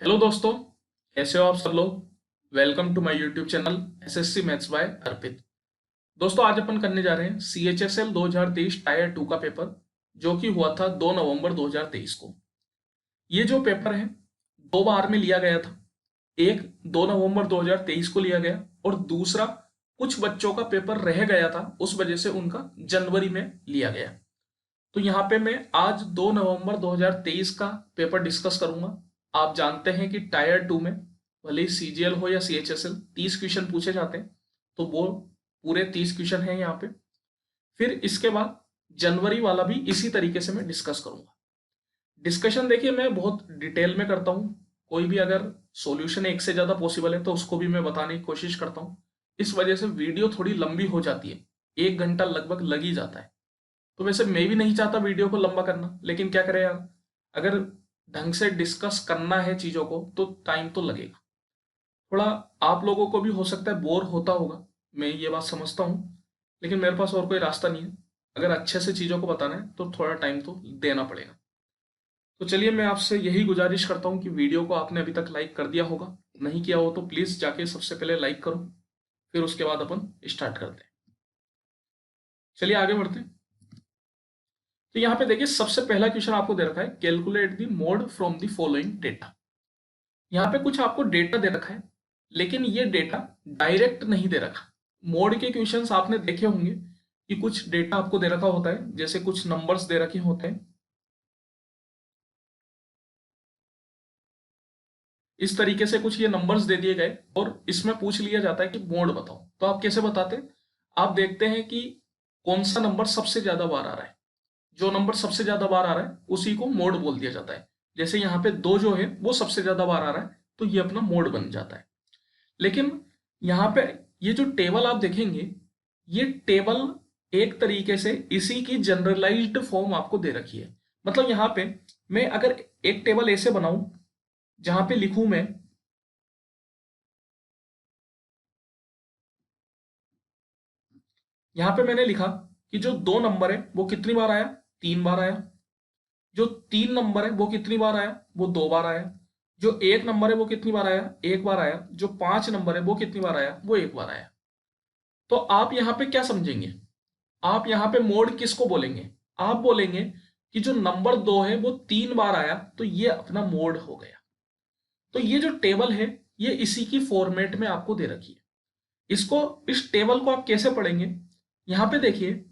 Hello दोस्तों, कैसे हो आप सब लोग। Welcome to my YouTube channel SSC maths by Arpit. दोस्तों, आज अपन करने जा रहे हैं CHSL 2023 टायर 2 का पेपर, जो कि हुआ था 2 नवंबर 2023 को। ये जो पेपर है 2 बार में लिया गया था। एक 2 नवंबर 2023 को लिया गया और दूसरा कुछ बच्चों का पेपर रह गया था, उस वजह से उनका जनवरी में लिया गया। तो यहाँ पे मैं आज 2 नवंबर 2023 का पेपर डिस्कस करूंगा। आप जानते हैं कि टायर 2 में भले ही CGL हो या CHSL 30 क्वेश्चन पूछे जाते हैं, तो वो पूरे 30 क्वेश्चन हैं यहाँ पे। फिर इसके बाद जनवरी वाला भी इसी तरीके से मैं डिस्कस करूंगा। डिस्कशन देखिए मैं बहुत डिटेल में करता हूँ। कोई भी अगर सॉल्यूशन एक से ज्यादा पॉसिबल है तो उसको भी मैं बताने की कोशिश करता हूँ। इस वजह से वीडियो थोड़ी लंबी हो जाती है, 1 घंटा लगभग लग ही जाता है। तो वैसे मैं भी नहीं चाहता वीडियो को लंबा करना, लेकिन क्या करें यार, अगर ढंग से डिस्कस करना है चीजों को तो टाइम तो लगेगा। थोड़ा आप लोगों को भी हो सकता है बोर होता होगा, मैं ये बात समझता हूँ, लेकिन मेरे पास और कोई रास्ता नहीं है। अगर अच्छे से चीजों को बताना है तो थोड़ा टाइम तो देना पड़ेगा। तो चलिए, मैं आपसे यही गुजारिश करता हूँ कि वीडियो को आपने अभी तक लाइक कर दिया होगा, नहीं किया हो तो प्लीज जाके सबसे पहले लाइक करो, फिर उसके बाद अपन स्टार्ट करते हैं। चलिए आगे बढ़ते हैं। तो यहाँ पे देखिए, सबसे पहला क्वेश्चन आपको दे रखा है, calculate the mode from the following data. यहाँ पे कुछ आपको डेटा दे रखा है, लेकिन ये डेटा डायरेक्ट नहीं दे रखा। मोड के क्वेश्चंस आपने देखे होंगे कि कुछ डेटा आपको दे रखा होता है, जैसे कुछ नंबर्स दे रखे होते हैं, इस तरीके से कुछ ये नंबर्स दे दिए गए और इसमें पूछ लिया जाता है कि मोड बताओ। तो आप कैसे बताते हैं? आप देखते हैं कि कौन सा नंबर सबसे ज्यादा बार आ रहा है। जो नंबर सबसे ज्यादा बार आ रहा है उसी को मोड बोल दिया जाता है। जैसे यहाँ पे 2 जो है वो सबसे ज्यादा बार आ रहा है, तो ये अपना मोड बन जाता है। लेकिन यहाँ पे ये जो टेबल आप देखेंगे, ये टेबल एक तरीके से इसी की जनरलाइज्ड फॉर्म आपको दे रखी है। मतलब यहाँ पे मैं अगर एक टेबल ऐसे बनाऊं जहां पे लिखूं मैं, यहाँ पे मैंने लिखा कि जो 2 नंबर है वो कितनी बार आया, 3 बार आया। जो 3 नंबर है वो कितनी बार आया, वो 2 बार आया। जो 1 नंबर है वो कितनी बार आया, 1 बार आया। जो 5 नंबर है वो कितनी बार आया, वो 1 बार आया। तो आप यहाँ पे क्या समझेंगे? आप यहाँ पे मोड किसको बोलेंगे? आप बोलेंगे कि जो नंबर 2 है वो 3 बार आया, तो ये अपना मोड हो गया। तो ये जो टेबल है ये इसी की फॉर्मेट में आपको दे रखी है। इसको, इस टेबल को आप कैसे पढ़ेंगे? यहाँ पे देखिए,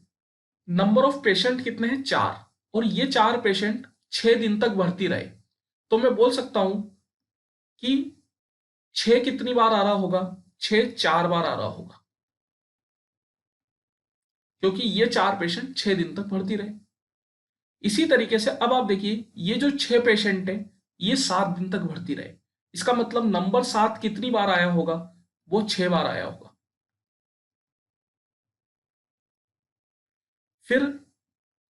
नंबर ऑफ पेशेंट कितने हैं, 4, और ये 4 पेशेंट 6 दिन तक भर्ती रहे। तो मैं बोल सकता हूं कि 6 कितनी बार आ रहा होगा, 6 4 बार आ रहा होगा, क्योंकि ये 4 पेशेंट 6 दिन तक भर्ती रहे। इसी तरीके से अब आप देखिए, ये जो 6 पेशेंट है ये 7 दिन तक भर्ती रहे। इसका मतलब नंबर 7 कितनी बार आया होगा, वो 6 बार आया होगा। फिर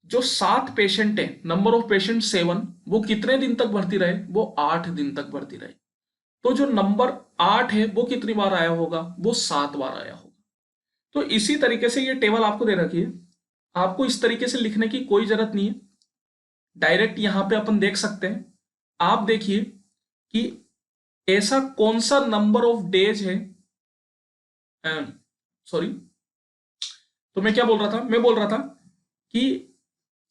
जो 7 पेशेंट है, नंबर ऑफ पेशेंट 7, वो कितने दिन तक भर्ती रहे, वो 8 दिन तक भर्ती रहे। तो जो नंबर 8 है वो कितनी बार आया होगा, वो 7 बार आया होगा। तो इसी तरीके से ये टेबल आपको दे रखी है। आपको इस तरीके से लिखने की कोई जरूरत नहीं है, डायरेक्ट यहां पे अपन देख सकते हैं। आप देखिए कि ऐसा कौन सा नंबर ऑफ डेज है, सॉरी, तो मैं क्या बोल रहा था, मैं बोल रहा था कि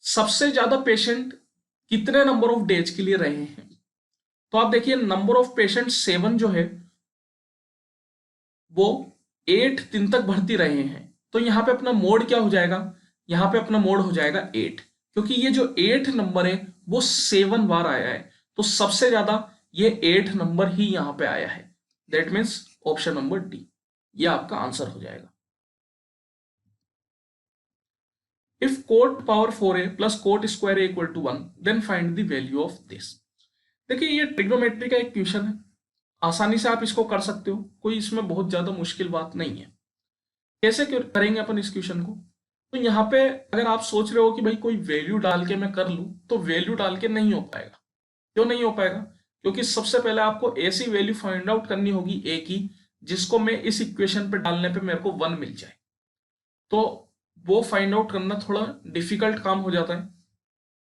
सबसे ज्यादा पेशेंट कितने नंबर ऑफ डेज के लिए रहे हैं। तो आप देखिए, नंबर ऑफ पेशेंट 7 जो है वो 8 दिन तक भर्ती रहे हैं। तो यहां पे अपना मोड क्या हो जाएगा, यहां पे अपना मोड हो जाएगा 8, क्योंकि ये जो 8 नंबर है वो 7 बार आया है। तो सबसे ज्यादा ये 8 नंबर ही यहां पे आया है। That means option number D, ये आपका आंसर हो जाएगा। If cot power 4a plus cot square equal to 1, then find the value of this. देखिए, ये ट्रिग्नोमेट्री का एक क्वेश्चन है, आसानी से आप इसको कर सकते हो, कोई इसमें बहुत ज्यादा मुश्किल बात नहीं है। कैसे करेंगे अपन इस क्वेश्चन को? तो यहाँ पे अगर आप सोच रहे हो कि भाई कोई वैल्यू डाल के मैं कर लूं, तो वैल्यू डाल के नहीं हो पाएगा। क्यों नहीं हो पाएगा? क्योंकि सबसे पहले आपको ऐसी वैल्यू फाइंड आउट करनी होगी ए की, जिसको मैं इस इक्वेशन पे डालने पे मेरे को 1 मिल जाए। तो वो फाइंड आउट करना थोड़ा डिफिकल्ट काम हो जाता है,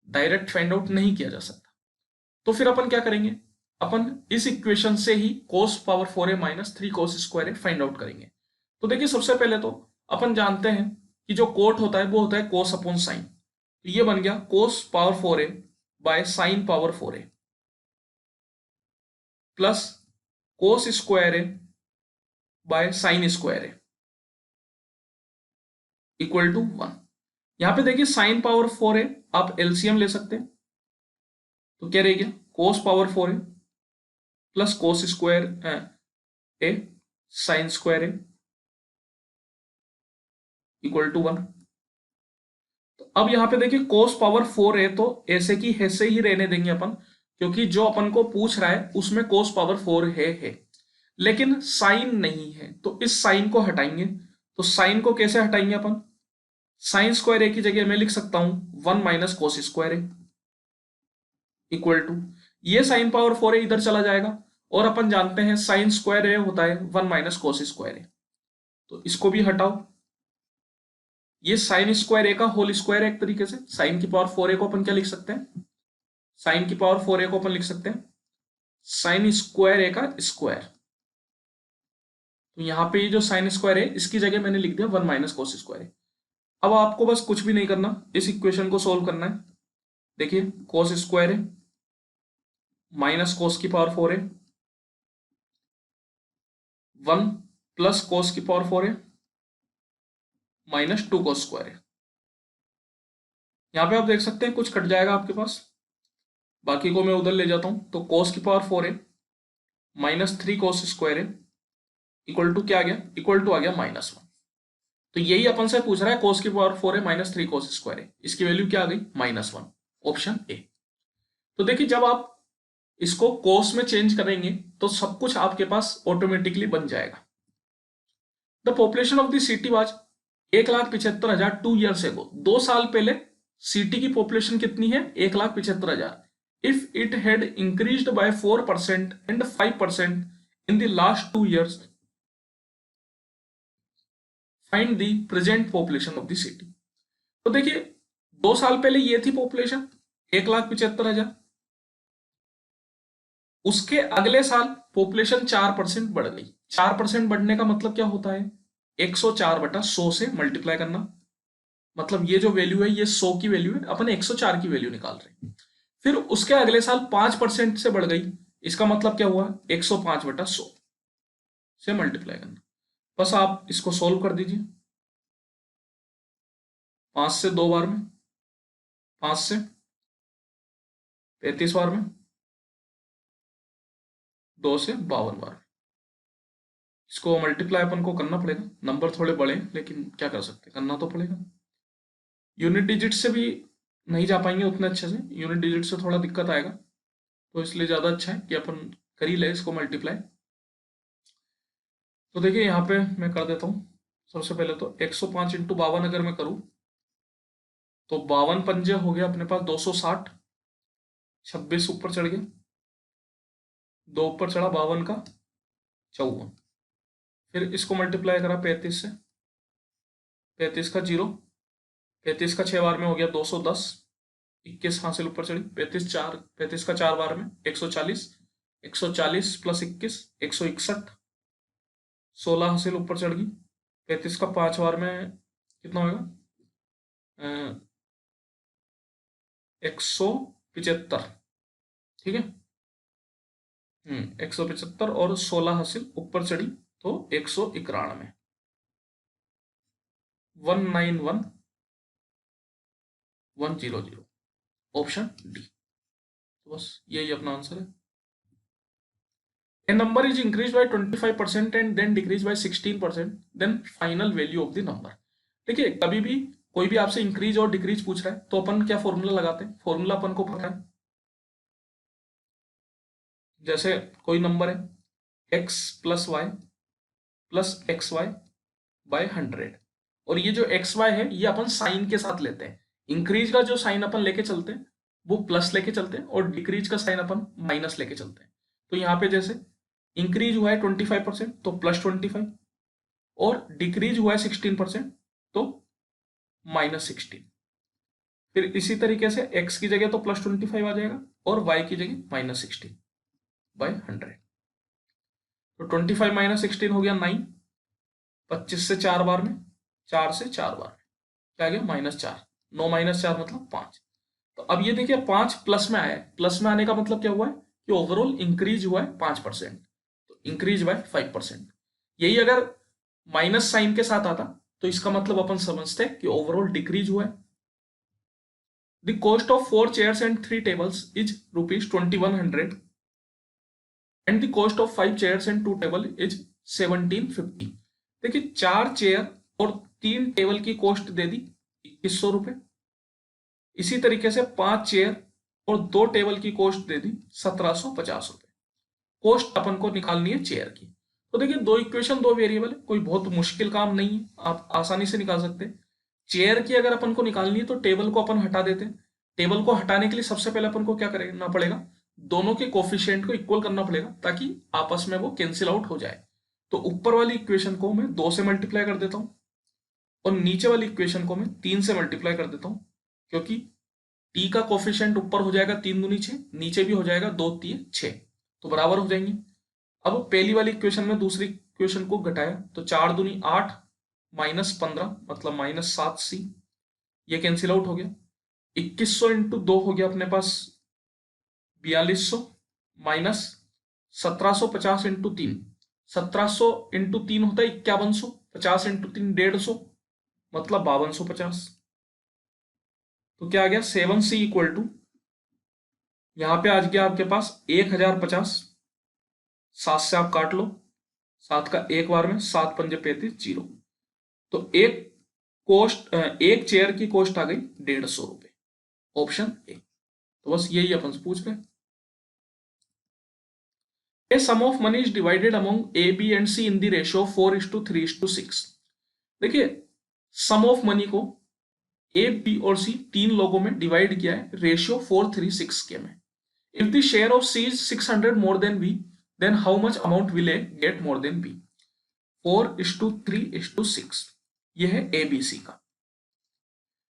डायरेक्ट फाइंड आउट नहीं किया जा सकता। तो फिर अपन क्या करेंगे, अपन इस इक्वेशन से ही cos power 4a minus 3 cos square a find out करेंगे। तो देखिए सबसे पहले तो अपन जानते हैं कि जो कोट होता है वो होता है cos अपॉन साइन। तो ये बन गया cos power 4a by sine power 4a plus cos square A by sine square A equal to 1। यहां पे देखिए साइन पावर 4a आप एलसीएम ले सकते हैं, तो क्या रहेगा cos power 4a plus cos square A sine square A equal to 1। तो अब यहां पे देखिए cos पावर 4a तो ऐसे की ऐसे ही रहने देंगे अपन, क्योंकि जो अपन को पूछ रहा है उसमें cos पावर 4 है लेकिन साइन नहीं है, तो इस साइन को हटाएंगे। तो साइन को कैसे हटाएंगे अपन, साइन स्क्वायर ए की जगह मैं लिख सकता हूं 1 minus cos square A equal to, ये साइन पावर 4a इधर चला जाएगा और अपन जानते हैं साइन स्क्वायर ए होता है 1 माइनस कोस स्क्वायर ए, तो इसको भी हटाओ। ये साइन स्क्वायर ए का होल स्क्वायर है, एक तरीके से साइन की पावर 4a को अपन क्या लिख सकते हैं, साइन की पावर 4a को अपन लिख सकते हैं साइन स्क्वायर ए का स्क्वायर। तो यहां पे ये जो साइन स्क्वायर है इसकी जगह मैंने लिख दिया 1 माइनस कोस स्क्वायर ए। अब आपको बस कुछ भी नहीं करना, इस इक्वेशन को सोल्व करना है। देखिए कोस स्क्वायर है माइनस कोस की पावर 4a 1 प्लस कोस की power 4a minus 2 cos square है। यहां पे आप देख सकते हैं कुछ कट जाएगा आपके पास, बाकी को मैं उधर ले जाता हूं। तो कोस की power 4a minus 3 cos square है इक्वल टू क्या आ गया, इक्वल टू आ गया -1। तो यही अपन से पूछ रहा है कोस की power 4a minus 3 cos square है, इसकी वैल्यू क्या आ गई -1, ऑप्शन ए। तो देखिए जब आप इसको कोस में चेंज करेंगे तो सब कुछ आपके पास ऑटोमेटिकली बन जाएगा। The population of the city was 1,75,000 2 years ago. 2 साल पहले सिटी की पॉपुलेशन कितनी है, 1,75,000। If it had increased by 4% and 5% in the last 2 years, find the present population of the city. तो देखिए 2 साल पहले ये थी पॉपुलेशन 1,75,000, उसके अगले साल पॉपुलेशन 4% बढ़ गई। 4% बढ़ने का मतलब क्या होता है, 104/100 से मल्टीप्लाई करना, मतलब ये जो वैल्यू है ये 100 की वैल्यू है, अपन 104 की वैल्यू निकाल रहे हैं। फिर उसके अगले साल 5% से बढ़ गई, इसका मतलब क्या हुआ 105/100 से मल्टीप्लाई करना। बस आप इसको सोल्व कर दीजिए, 5 से 2 बार में, 5 से 35 बार में, 2 से 52 बार। इसको मल्टीप्लाई अपन को करना पड़ेगा, नंबर थोड़े बड़े हैं लेकिन क्या कर सकते, करना तो पड़ेगा। यूनिट डिजिट से भी नहीं जा पाएंगे उतने अच्छे से, यूनिट डिजिट से थोड़ा दिक्कत आएगा, तो इसलिए ज़्यादा अच्छा है कि अपन कर ही ले इसको मल्टीप्लाई। तो देखिए यहाँ पे मैं कर देता हूँ। सबसे पहले तो 105 इंटू 52 अगर मैं करूँ तो 52 पंजे हो गया अपने पास 260, 26 ऊपर चढ़ गया, 2 ऊपर चढ़ा 52 का 54। फिर इसको मल्टीप्लाई करा 35 से, 35 का 0, 35 का 6 बार में हो गया 210, 21 हासिल ऊपर चढ़ी, 35 का 4 बार में 140, 140 प्लस 21 161, 16 हासिल ऊपर चढ़ गई, 35 का 5 बार में कितना होगा 175, ठीक है 175 और 16 हासिल ऊपर चढ़ी तो 191, 191,100, ऑप्शन डी। तो बस यही अपना आंसर है। A number is increased by 25% and then decreased by 16%, then final value of the number। देखिए कभी भी कोई भी आपसे इंक्रीज और डिक्रीज पूछ रहा है तो अपन क्या फॉर्मूला लगाते हैं, फॉर्मूला अपन को पता है। जैसे कोई नंबर है x plus Y plus X Y by 100, और ये जो एक्स वाई है ये अपन साइन के साथ लेते हैं। इंक्रीज का जो साइन अपन लेके चलते हैं वो प्लस लेके चलते हैं और डिक्रीज का साइन अपन माइनस लेके चलते हैं। तो यहाँ पे जैसे इंक्रीज हुआ है 25% तो +25, और डिक्रीज हुआ है 16% तो -16। फिर इसी तरीके से x की जगह तो +25 आ जाएगा और y की जगह -16। बाय 100। तो 25 माइनस 16 हो गया 9, 25 से 4 बार में, 4 से 4 बार में क्या गया -4, 9 माइनस 4 मतलब 5। तो अब ये देखिए 5 प्लस में आया है, प्लस में आने का मतलब क्या हुआ है कि ओवरऑल इंक्रीज हुआ है 5%, तो इंक्रीज बाय 5%। यही अगर माइनस साइन के साथ आता तो इसका मतलब अपन समझते हैं कि ओवरऑल डिक्रीज हुआ है। The cost of 4 chairs and 3 tables is ₹2100 and the cost of 5 chairs and 2 table is 1750। देखिए 4 चेयर और 3 टेबल की कॉस्ट दे दी 2100 रुपए, इसी तरीके से 5 चेयर और 2 टेबल की कॉस्ट दे दी 1750 रुपए। कॉस्ट अपन को निकालनी है चेयर की। तो देखिए 2 इक्वेशन 2 वेरिएबल है, कोई बहुत मुश्किल काम नहीं है, आप आसानी से निकाल सकते हैं। चेयर की अगर अपन को निकालनी है तो टेबल को अपन हटा देते हैं। टेबल को हटाने के लिए सबसे पहले अपन को क्या करना पड़ेगा, दोनों के कोफिशिएंट को इक्वल करना पड़ेगा ताकि आपस में वो कैंसिल आउट हो जाए। तो ऊपर वाली इक्वेशन को मैं 2 से मल्टीप्लाई कर देता हूं और नीचे वाली इक्वेशन को मैं 3 से मल्टीप्लाई कर देता हूं, क्योंकि टी का कोफिशिएंट ऊपर हो जाएगा 3 दूनी 6, नीचे भी हो जाएगा 2 3 6, तो बराबर हो जाएंगे। अब पहली वाली इक्वेशन में दूसरी इक्वेशन को घटाया तो 4 दूनी 8 -15 मतलब -7c, ये कैंसिल आउट हो गया। 2100 इंटू 2 हो गया अपने पास 4200 माइनस 1750 इंटू 3, 1700 इंटू 3 होता है 5100, 50 इंटू 3 150 मतलब 5250। तो क्या आ गया 7c इक्वल टू, यहां पे आज गया आपके पास 1050, 7 से आप काट लो, 7 का एक बार में 7 पंजे 35 जीरो, तो एक चेयर की कॉस्ट आ गई 150 रुपए, ऑप्शन ए। तो बस यही अपन से पूछ रहे हैं। A sum of money is divided among A, B and C in the ratio 4:3:6। देखिए सम ऑफ मनी को ए, बी और सी तीन लोगों में डिवाइड किया है रेशियो 4:3:6 के में। If the share of C is 600 more than B, then how much amount will A get more than B. 4:3:6 ये है ए बी सी का।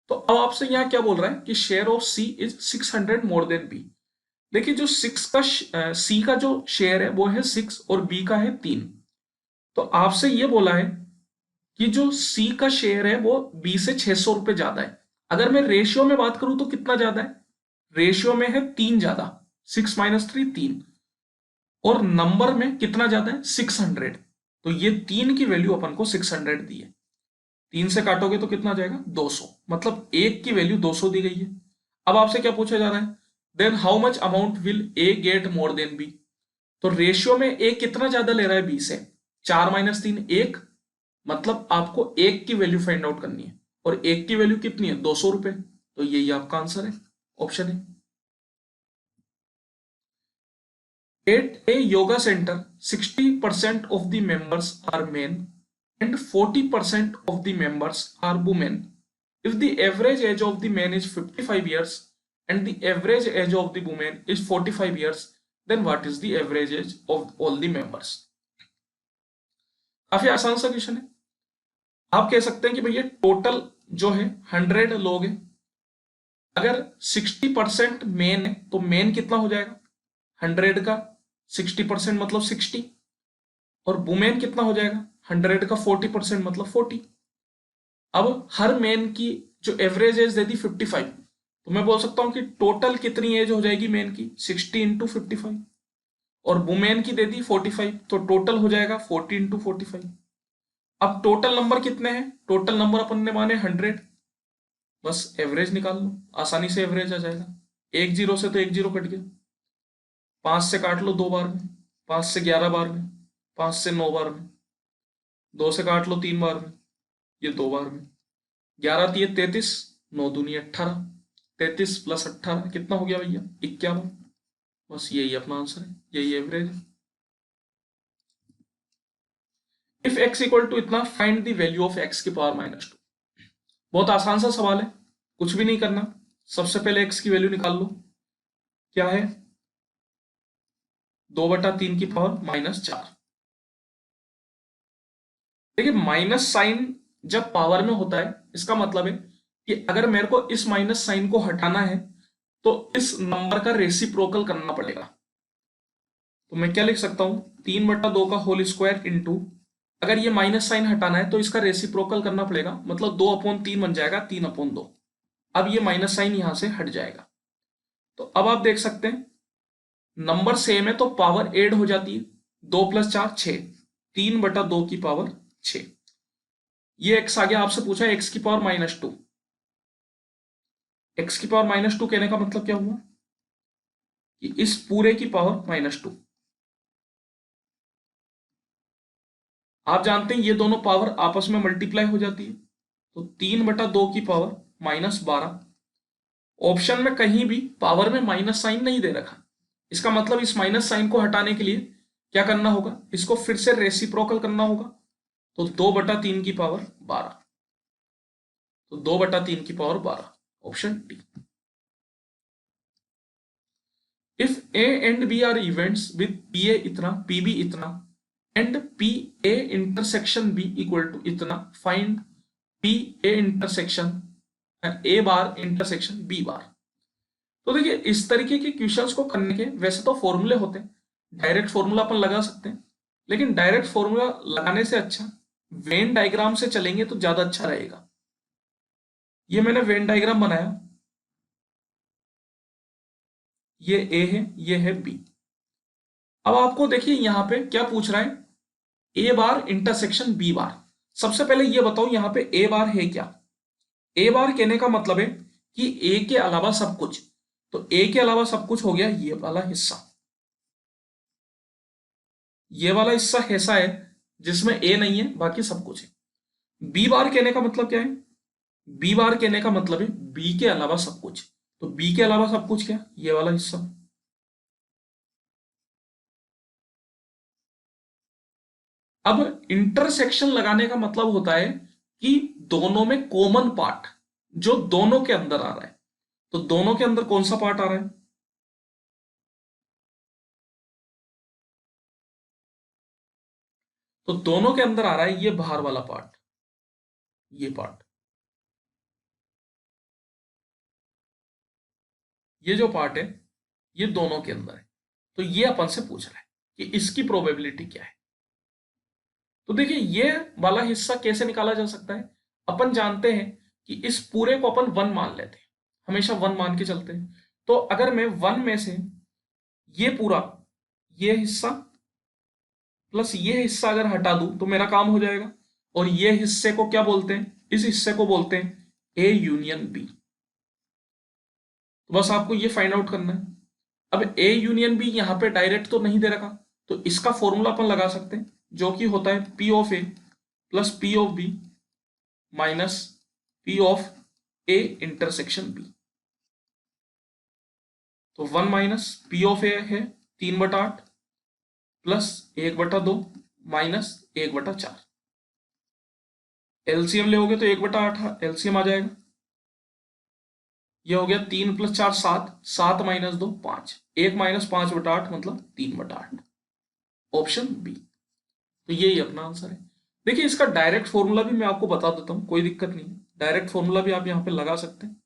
तो अब आपसे यहां क्या बोल रहा है कि share of C is 600 more than B. देखिए जो सी का जो शेयर है वो है 6 और बी का है 3। तो आपसे ये बोला है कि जो सी का शेयर है वो बी से 600 रुपए ज्यादा है। अगर मैं रेशियो में बात करूं तो कितना ज्यादा है, रेशियो में है 3 ज्यादा, 6 माइनस 3 3, और नंबर में कितना ज्यादा है 600। तो ये 3 की वैल्यू अपन को 600 दी है, 3 से काटोगे तो कितना जाएगा 200, मतलब एक की वैल्यू 200 दी गई है। अब आपसे क्या पूछा जा रहा है, then how much amount will A get more than B. तो रेशियो में ए कितना ज्यादा ले रहा है बी से, 4 माइनस 3 1, मतलब आपको एक की वैल्यू फाइंड आउट करनी है, और एक की वैल्यू कितनी है 200 रुपए। तो यही आपका आंसर है, ऑप्शन है। At a yoga center 60% of the members are men and 40% of the members are women. If the average age of the man is 55 years and the average age of the woman is 45 years, then what is the average age of all the members? काफी आसान सा question है। आप कह सकते हैं कि भैया टोटल जो है 100 लोग हैं, अगर 60% मेन है तो मेन कितना हो जाएगा 100 का 60% मतलब 60, और वुमेन कितना हो जाएगा 100 का 40% मतलब 40। अब हर मेन की जो एवरेज एज दे दी 55, तो मैं बोल सकता हूं कि टोटल कितनी एज हो जाएगी मेन की 60 इंटू 55, और वुमेन की दे दी 45, तो टोटल हो जाएगा 40 इंटू 45। अब टोटल नंबर कितने हैं, टोटल नंबर अपन ने माने 100, बस एवरेज निकाल लो, आसानी से एवरेज आ जाएगा। एक जीरो से तो एक जीरो कट गया, 5 से काट लो 2 बार में, 5 से 11 बार में, 5 से 9 बार में, 2 से काट लो 3 बार में, ये 2 बार में, 11 3 33, 9 दूनी 18, 33 प्लस 18 कितना हो गया भैया 51। बस यही अपना आंसर है, यही एवरेज है। इफ x इक्वल टू इतना find the value of x की पावर -2। बहुत आसान सा सवाल है, कुछ भी नहीं करना, सबसे पहले x की वैल्यू निकाल लो, क्या है 2/3 की पावर -4। देखिए माइनस साइन जब पावर में होता है इसका मतलब है कि अगर मेरे को इस माइनस साइन को हटाना है तो इस नंबर का रेसिप्रोकल करना पड़ेगा। तो मैं क्या लिख सकता हूं, 3/2 का होल स्क्वायर इंटू, अगर ये माइनस साइन हटाना है तो इसका रेसिप्रोकल करना पड़ेगा, मतलब 2/3 बन जाएगा, 3/2। अब ये माइनस साइन यहां से हट जाएगा। तो अब आप देख सकते हैं नंबर सेम है तो पावर एड हो जाती है, 2 + 4 6, 3/2 की पावर 6। ये एक्स आ गया, आपसे पूछा एक्स की पावर -2। एक्स की पावर -2 कहने का मतलब क्या हुआ कि इस पूरे की पावर -2। आप जानते हैं ये दोनों पावर आपस में मल्टीप्लाई हो जाती है, तो 3/2 की पावर -12। ऑप्शन में कहीं भी पावर में माइनस साइन नहीं दे रखा, इसका मतलब इस माइनस साइन को हटाने के लिए क्या करना होगा, इसको फिर से रेसिप्रोकल करना होगा। तो 2/3 की पावर 12, तो 2/3 की power 12, option D. If A and B are events with P A इतना, पी बी इतना and P A intersection B equal to इतना, find P A intersection A bar intersection B bar. तो देखिए इस तरीके के क्वेश्चंस को करने के वैसे तो फॉर्मूले होते हैं, डायरेक्ट फॉर्मूला अपन लगा सकते हैं, लेकिन डायरेक्ट फॉर्मूला लगाने से अच्छा वेन डायग्राम से चलेंगे तो ज्यादा अच्छा रहेगा। ये मैंने वेन डायग्राम बनाया, ये ए है, ये है बी। अब आपको देखिए यहां पे क्या पूछ रहा है, ए बार इंटरसेक्शन बी बार। सबसे पहले ये बताओ यहां पे ए बार है क्या। ए बार कहने का मतलब है कि ए के अलावा सब कुछ, तो ए के अलावा सब कुछ हो गया ये वाला हिस्सा, ये वाला हिस्सा ऐसा है जिसमें ए नहीं है, बाकी सब कुछ है। बी बार कहने का मतलब क्या है, बी बार कहने का मतलब है बी के अलावा सब कुछ, तो बी के अलावा सब कुछ क्या, ये वाला हिस्सा। अब इंटरसेक्शन लगाने का मतलब होता है कि दोनों में कॉमन पार्ट जो दोनों के अंदर आ रहा है, तो दोनों के अंदर कौन सा पार्ट आ रहा है, तो दोनों के अंदर आ रहा है ये बाहर वाला पार्ट, ये पार्ट, ये जो पार्ट है ये दोनों के अंदर है। तो ये अपन से पूछ रहा है कि इसकी प्रोबेबिलिटी क्या है। तो देखिए ये वाला हिस्सा कैसे निकाला जा सकता है, अपन जानते हैं कि इस पूरे को अपन 1 मान लेते हैं, हमेशा 1 मान के चलते हैं। तो अगर मैं 1 में से ये पूरा, ये हिस्सा प्लस ये हिस्सा अगर हटा दूं तो मेरा काम हो जाएगा। और ये हिस्से को क्या बोलते हैं, इस हिस्से को बोलते हैं ए यूनियन बी। तो बस आपको ये फाइंड आउट करना है। अब ए यूनियन बी यहां पे डायरेक्ट तो नहीं दे रखा, तो इसका फॉर्मूला अपन लगा सकते हैं जो कि होता है P of A plus P of B minus P of A intersection B. तो 1 माइनस पी ऑफ ए है 3/8 प्लस 1/2 माइनस 1/4। एलसीएम लोगे तो 1/8 एलसीएम आ जाएगा। ये हो गया 3 + 4 7, 7 - 2 5, 1 - 5/8 मतलब 3/8, ऑप्शन बी। तो यही अपना आंसर है। देखिए इसका डायरेक्ट फॉर्मूला भी मैं आपको बता देता हूं, कोई दिक्कत नहीं है, डायरेक्ट फॉर्मूला भी आप यहां पे लगा सकते हैं।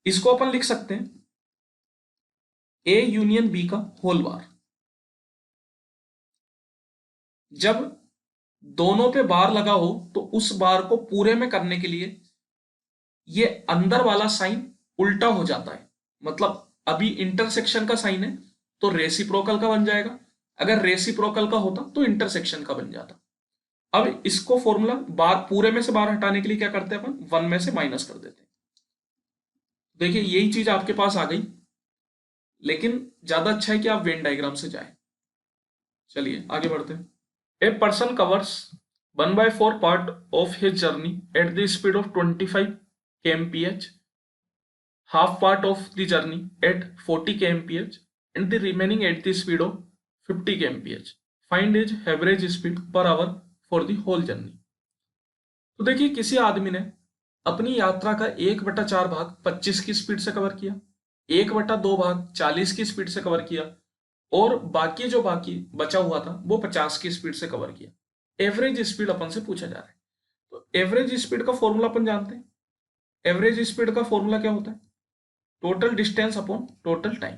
इसको अपन लिख सकते हैं ए यूनियन बी का होल बार। जब दोनों पे बार लगा हो तो उस बार को पूरे में करने के लिए ये अंदर वाला साइन उल्टा हो जाता है, मतलब अभी इंटरसेक्शन का साइन है तो रेसिप्रोकल का बन जाएगा, अगर रेसिप्रोकल का होता तो इंटरसेक्शन का बन जाता। अब इसको फॉर्मूला बार पूरे में से बार हटाने के लिए क्या करते हैं अपन, 1 में से माइनस कर देते हैं। देखिए यही चीज आपके पास आ गई, लेकिन ज्यादा अच्छा है कि आप वेन डायग्राम से जाए। चलिए आगे बढ़ते हैं। A person covers 1/4 part of his journey at the speed of 25 kmph, half part of the journey at 40 kmph, and the remaining at the speed of 50 kmph. Find his average speed per hour for the whole journey. तो देखिए किसी आदमी ने अपनी यात्रा का 1/4 भाग 25 की स्पीड से कवर किया, 1/2 भाग 40 की स्पीड से कवर किया, और बाकी जो बाकी बचा हुआ था वो 50 की स्पीड से कवर किया। एवरेज स्पीड अपन से पूछा जा रहा है। तो एवरेज स्पीड का फॉर्मूला अपन जानते हैं। एवरेज स्पीड का फॉर्मूला क्या होता है, total distance upon total time.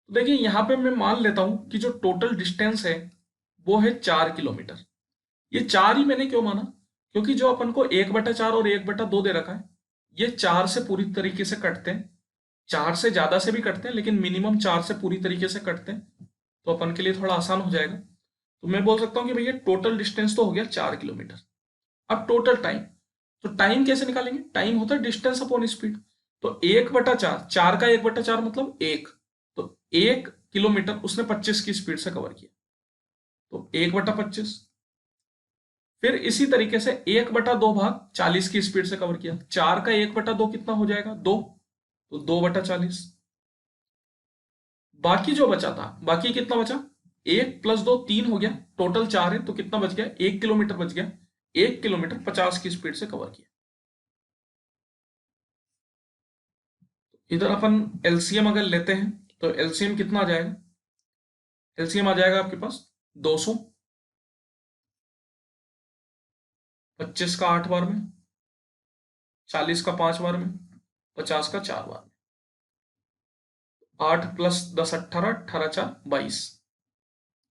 तो देखिए यहाँ पे मैं मान लेता हूं कि जो टोटल डिस्टेंस है वो है 4 किलोमीटर। ये 4 ही मैंने क्यों माना, क्योंकि जो अपन को 1/4 और 1/2 दे रखा है, ये 4 से पूरी तरीके से कटते हैं। 4 से ज्यादा से भी कटते हैं, लेकिन मिनिमम 4 से पूरी तरीके से कटते हैं, तो अपन के लिए थोड़ा आसान हो जाएगा। तो मैं बोल सकता हूँ कि भैया टोटल डिस्टेंस तो हो गया 4 किलोमीटर। अब टोटल टाइम, तो टाइम कैसे निकालेंगे? टाइम होता है डिस्टेंस अपॉन स्पीड। तो 1/4, 4 का 1/4 मतलब 1, तो 1 किलोमीटर उसने 25 की स्पीड से कवर किया, तो 1/25। फिर इसी तरीके से 1/2 भाग 40 की स्पीड से कवर किया, 4 का 1/2 कितना हो जाएगा? 2, तो 2/40। बाकी जो बचा था, बाकी कितना बचा? 1 + 2 3 हो गया, टोटल 4 है, तो कितना बच गया? 1 किलोमीटर बच गया। 1 किलोमीटर 50 की स्पीड से कवर किया। इधर अपन एलसीएम अगर लेते हैं तो एलसीएम कितना आ जाएगा? एलसीएम आ जाएगा आपके पास 200, 25 का 8 बार में, 40 का 5 बार में, 50 का 4 बार में। 8 + 10 18, 18 4 22,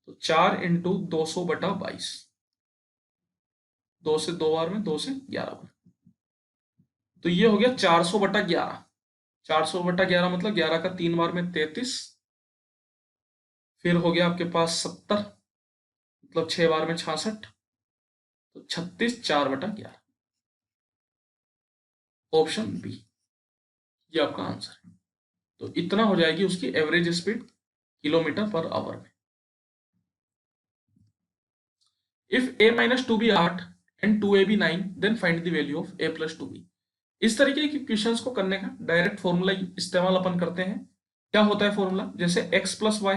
तो 4 × 200/22। 2 से 2 बार में, 2 से 11 बार, तो ये हो गया 400/11। 400/11 मतलब 11 का 3 बार में 33, फिर हो गया आपके पास 70, मतलब 6 बार में 66, तो 36 4/11, ऑप्शन बी, ये आपका आंसर है। तो इतना हो जाएगी उसकी average speed kilometre per hour में। If a - 2b 8 and 2ab 9, then find the value of a + 2b। इस तरीके के क्वेश्चंस को करने का डायरेक्ट फॉर्मूला इस्तेमाल अपन करते हैं। क्या होता है फॉर्मूला? जैसे x + y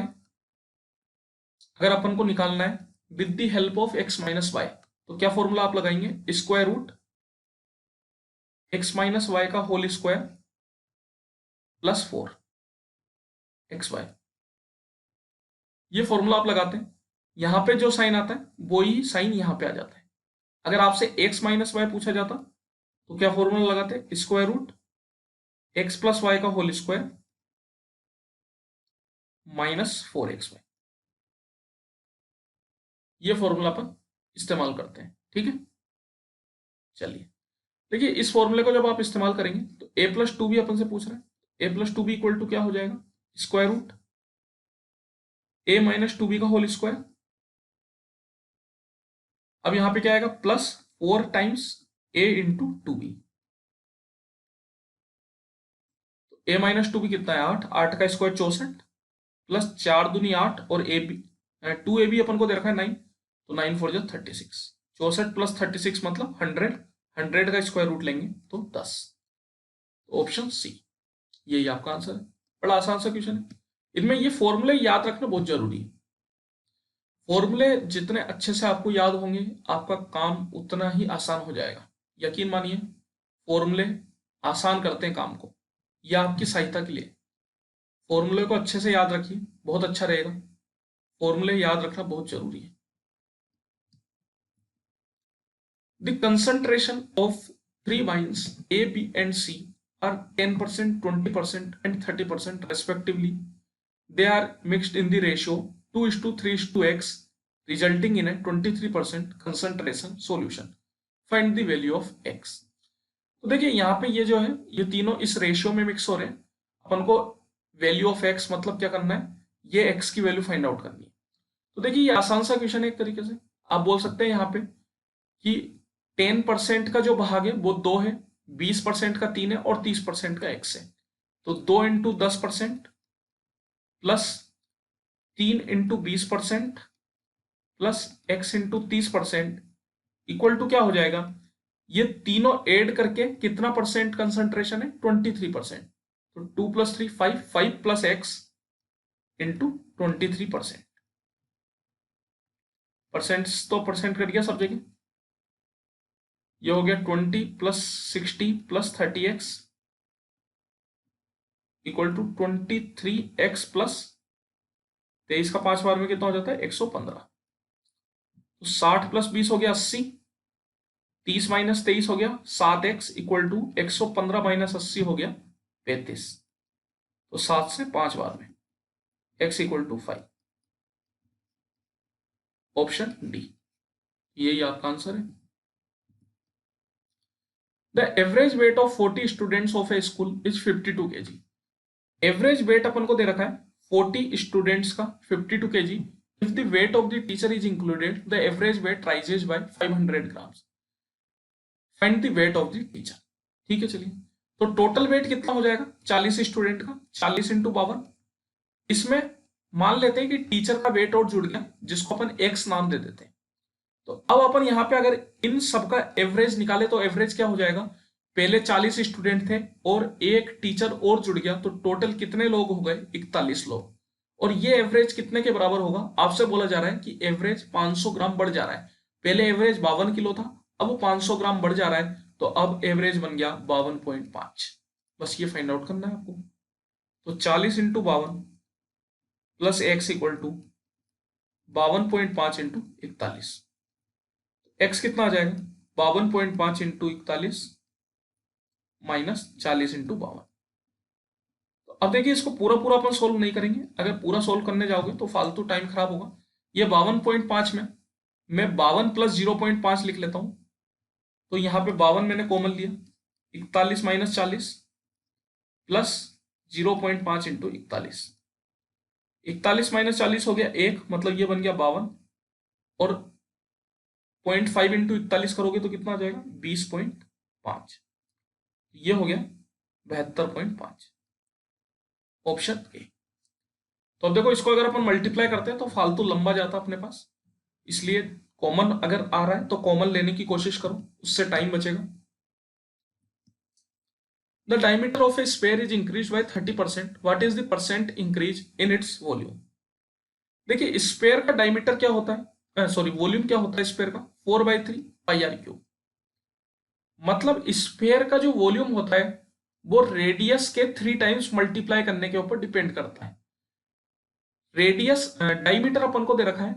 अगर अपन को निकालना है with the help of x - y, तो क्या फॉर्मूला आप लगाएंगे? स्क्वायर रूट x - y का होल स्क्वायर प्लस 4 xy, ये फॉर्मूला आप लगाते हैं। यहां पे जो साइन आता है वही साइन यहां पे आ जाता है। अगर आपसे x - y पूछा जाता तो क्या फॉर्मूला लगाते? स्क्वायर रूट x + y का होल स्क्वायर -4xy, ये फॉर्मूला अपन इस्तेमाल करते हैं। ठीक है, चलिए देखिए इस फॉर्मूले को जब आप इस्तेमाल करेंगे तो a + 2b अपन से पूछ रहा है। a + 2b इक्वल टू क्या हो जाएगा? स्क्वायर रूट a - 2b का होल स्क्वायर। अब यहां पे क्या आएगा? +4 times a × 2b। a - 2b कितना है? 8, 8 का स्क्वायर 64, प्लस 4 दूनी 8, और ए बी 2ab अपन को दे रखा है 9, तो 9 4 जा 36, 64 + 36 मतलब 100, 100 का स्क्वायर रूट लेंगे तो 10, ऑप्शन सी, यही आपका आंसर है। बड़ा आसान सा क्वेश्चन है। इनमें ये फॉर्मूले याद रखना बहुत जरूरी है। फॉर्मूले जितने अच्छे से आपको याद होंगे आपका काम उतना ही आसान हो जाएगा। यकीन मानिए फॉर्मूले आसान करते हैं काम को, यह आपकी सहायता के लिए। फॉर्मूले को अच्छे से याद रखिए, बहुत अच्छा रहेगा। फॉर्मूले याद रखना बहुत जरूरी है। The concentration of three wines A, B, and C are 10%, 20%, and 30% respectively. They are mixed in the ratio 2:3:x, resulting in a 23% concentration solution. Find the value of x. तो देखिए यहाँ पे ये जो है ये तीनों इस रेशियो में मिक्स हो रहे हैं। अपन को वैल्यू ऑफ x मतलब क्या करना है? ये x की वैल्यू फाइंड आउट करनी है। तो देखिए ये आसान सा क्वेश्चन है एक तरीके से। आप बोल सकते हैं यहाँ पे कि 10% का जो भाग है वो 2 है, 20% का 3 है, और 30% का x है। तो 2 × 10% plus 3 × 20% plus x × 30% equal to क्या हो जाएगा? ये तीनों ऐड करके कितना परसेंट कंसंट्रेशन है? 23%। तो 2 + 3 5, 5 + x इंटू 23%। परसेंट तो परसेंट कट गया सब जगह। ये हो गया 20 + 60 + 30x equal to 23x plus 23 का 5 बार में कितना हो जाता है? 115। तो 60 + 20 हो गया 80, 30 - 23 हो गया 7x इक्वल टू 115 - 80 हो गया 35। तो 7 से 5 बार में x equal to 5। Option D, यही आपका आंसर है। The average weight of 40 students of a school is 52 kg। Average weight अपन को दे रखा है 40 स्टूडेंट्स का 52 kg। If the weight of the teacher is included the average weight rises by 500 grams. Find the weight of the teacher. ठीक है, चलिए तो टोटल वेट कितना हो जाएगा 40 स्टूडेंट का, 40 इंटू 52। इसमें मान लेते हैं कि टीचर का वेट और जुड़ गया जिसको अपन x नाम दे देते हैं। तो अब अपन यहाँ पे अगर इन सबका एवरेज निकाले तो एवरेज क्या हो जाएगा, पहले 40 स्टूडेंट थे और एक टीचर और जुड़ गया तो टोटल कितने लोग हो गए 41 लोग। और ये एवरेज कितने के बराबर होगा, आपसे बोला जा रहा है कि एवरेज 500 ग्राम बढ़ जा रहा है। पहले एवरेज 52 किलो था, अब वो 500 ग्राम बढ़ जा रहा है, तो अब एवरेज बन गया 52.5। बस ये फाइंड आउट करना है आपको। तो 40 into 52 plus X equal to 52.5 into 41। X कितना आ जाएगा 52.5 इंटू 41 माइनस 40 इंटू 52। तो अब देखिए इसको पूरा पूरा अपन सोल्व नहीं करेंगे, अगर पूरा सोल्व करने जाओगे तो फालतू टाइम खराब होगा। ये 52.5 में मैं 52 प्लस 0.5 लिख लेता हूं। तो यहां पे 52 मैंने कॉमन लिया, 41 माइनस 40 प्लस 0.5 इंटू 41। 41 माइनस 40 हो गया 1, मतलब ये बन गया 52। और 0.5 इंटू 41 करोगे तो कितना आ जाएगा 20.5। ये हो गया 72.5। Option A. तो अब देखो इसको अगर अपन मल्टीप्लाई करते हैं तो फालतू लंबा जाता अपने पास, इसलिए कॉमन अगर आ रहा है तो कॉमन लेने की कोशिश करो, उससे टाइम बचेगा। The diameter of A sphere is increase by 30%, what is the percent increase in its volume. देखिए स्फीयर का डायमीटर क्या होता है, सॉरी वॉल्यूम क्या होता है स्फीयर का 4/3 पाई आर क्यूब। मतलब स्फीयर का जो वॉल्यूम होता है वो रेडियस के 3 टाइम्स मल्टीप्लाई करने के ऊपर डिपेंड करता है। रेडियस डायमीटर अपन को दे रखा है,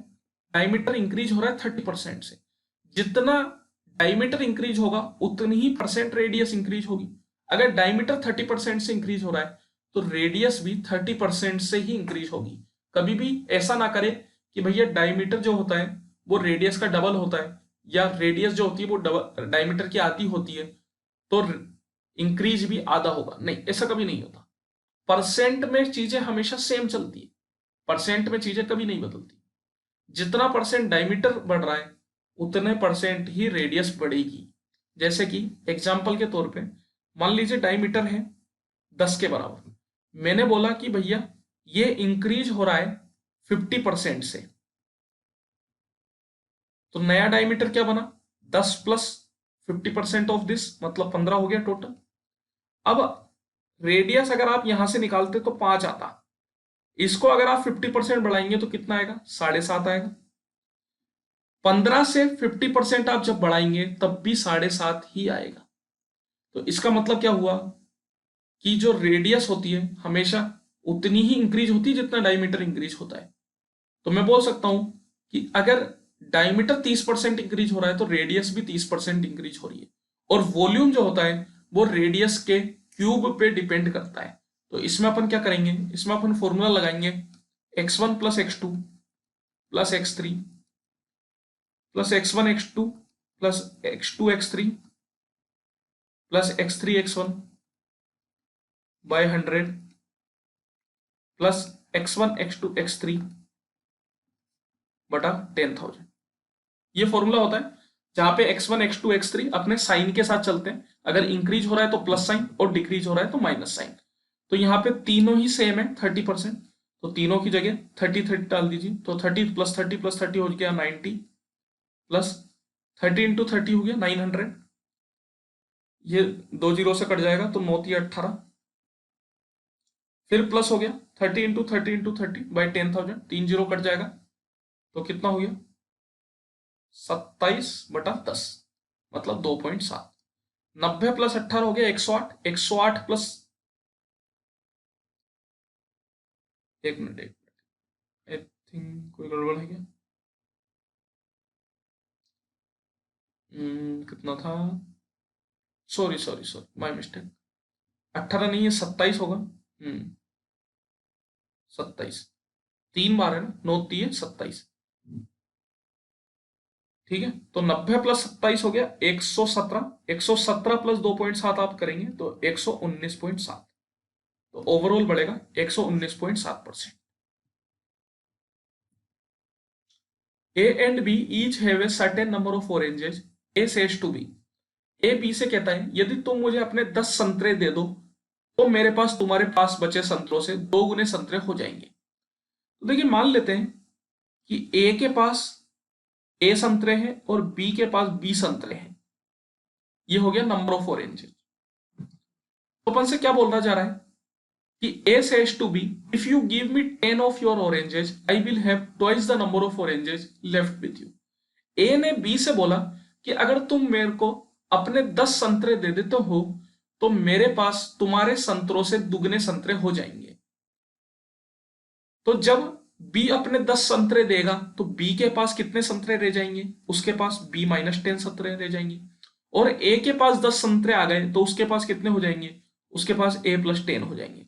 डायमीटर इंक्रीज हो रहा है 30% से। जितना डायमीटर इंक्रीज होगा उतनी ही परसेंट रेडियस इंक्रीज होगी। अगर डायमीटर 30% से इंक्रीज हो रहा है तो रेडियस भी 30% से ही इंक्रीज होगी। कभी भी ऐसा ना करे कि भैया डायमीटर जो होता है वो रेडियस का डबल होता है, या रेडियस जो होती है वो डायमीटर की आधी होती है तो इंक्रीज भी आधा होगा, नहीं ऐसा कभी नहीं होता। परसेंट में चीजें हमेशा सेम चलती है, परसेंट में चीजें कभी नहीं बदलती। जितना परसेंट डायमीटर बढ़ रहा है उतने परसेंट ही रेडियस बढ़ेगी। जैसे कि एग्जाम्पल के तौर पे मान लीजिए डायमीटर है 10 के बराबर, मैंने बोला कि भैया ये इंक्रीज हो रहा है 50% से, तो नया डायमीटर क्या बना 10 प्लस 50% ऑफ दिस, मतलब 15 हो गया टोटल। अब रेडियस अगर आप यहां से निकालते तो 5 आता, इसको अगर आप 50% बढ़ाएंगे तो कितना आएगा 7.5 आएगा। 15 से 50% आप जब बढ़ाएंगे तब भी 7.5 ही आएगा। तो इसका मतलब क्या हुआ कि जो रेडियस होती है हमेशा उतनी ही इंक्रीज होती है जितना डायमीटर इंक्रीज होता है। तो मैं बोल सकता हूं कि अगर डायमीटर 30% इंक्रीज हो रहा है तो रेडियस भी 30% इंक्रीज हो रही है। और वॉल्यूम जो होता है वो रेडियस के क्यूब पे डिपेंड करता है। तो इसमें अपन क्या करेंगे, इसमें अपन फॉर्मूला लगाएंगे x1 plus x2 plus x3 plus x1 x2 plus x2 x3 plus x3 x1 by 100 plus x1 x2 x3 बटा 10,000। ये फॉर्मूला होता है जहां पे x1 x2 x3 अपने साइन के साथ चलते हैं, अगर इंक्रीज हो रहा है तो प्लस साइन और डिक्रीज हो रहा है तो माइनस साइन। तो यहाँ पे तीनों ही सेम है 30%, तो तीनों की जगह 30 डाल दीजिए, तो 30 प्लस 30 प्लस 30 हो गया 90 प्लस 30 इंटू 30 हो गया 900, ये 2 जीरो से कट जाएगा तो 9×18, फिर प्लस हो गया 30 into 30 into 30 by 10,000, 3 zero cut जाएगा तो कितना हो गया 27/10, मतलब 2.7। 90 प्लस 18 हो गया 108, 108 प्लस, एक मिनट आई थिंक कोई गड़बड़ है क्या, कितना था, sorry sorry sorry my mistake, 18 नहीं है 27 होगा, 27। 3 बार है ना, 9 3 27। ठीक है, तो 90 प्लस 27 हो गया 117। 117 प्लस 2.7 आप करेंगे तो 119.7। तो ओवरऑल बढ़ेगा 119.7%। A and B each have a certain number of oranges. A says to B, A B से कहता है यदि तुम मुझे अपने 10 संतरे दे दो तो मेरे पास तुम्हारे पास बचे संतरों से 2 गुने संतरे हो जाएंगे। तो देखिए मान लेते हैं कि ए के पास ए संतरे हैं और बी के पास बी संतरे हैं। ये हो गया नंबर ऑफ ऑरेंजेस। तो अपन से क्या बोलना चाह रहा है कि A says to B, if you give me 10 of your oranges, I will have twice the number of oranges left with you. A ने B से बोला कि अगर तुम मेरे को अपने 10 संतरे दे देते हो तो मेरे पास तुम्हारे संतरों से दुगने संतरे हो जाएंगे। तो जब B अपने 10 संतरे देगा तो B के पास कितने संतरे रह जाएंगे? उसके पास B माइनस 10 संतरे रह जाएंगे। और A के पास 10 संतरे आ गए तो उसके पास कितने हो जाएंगे? उसके पास A प्लस 10 हो जाएंगे।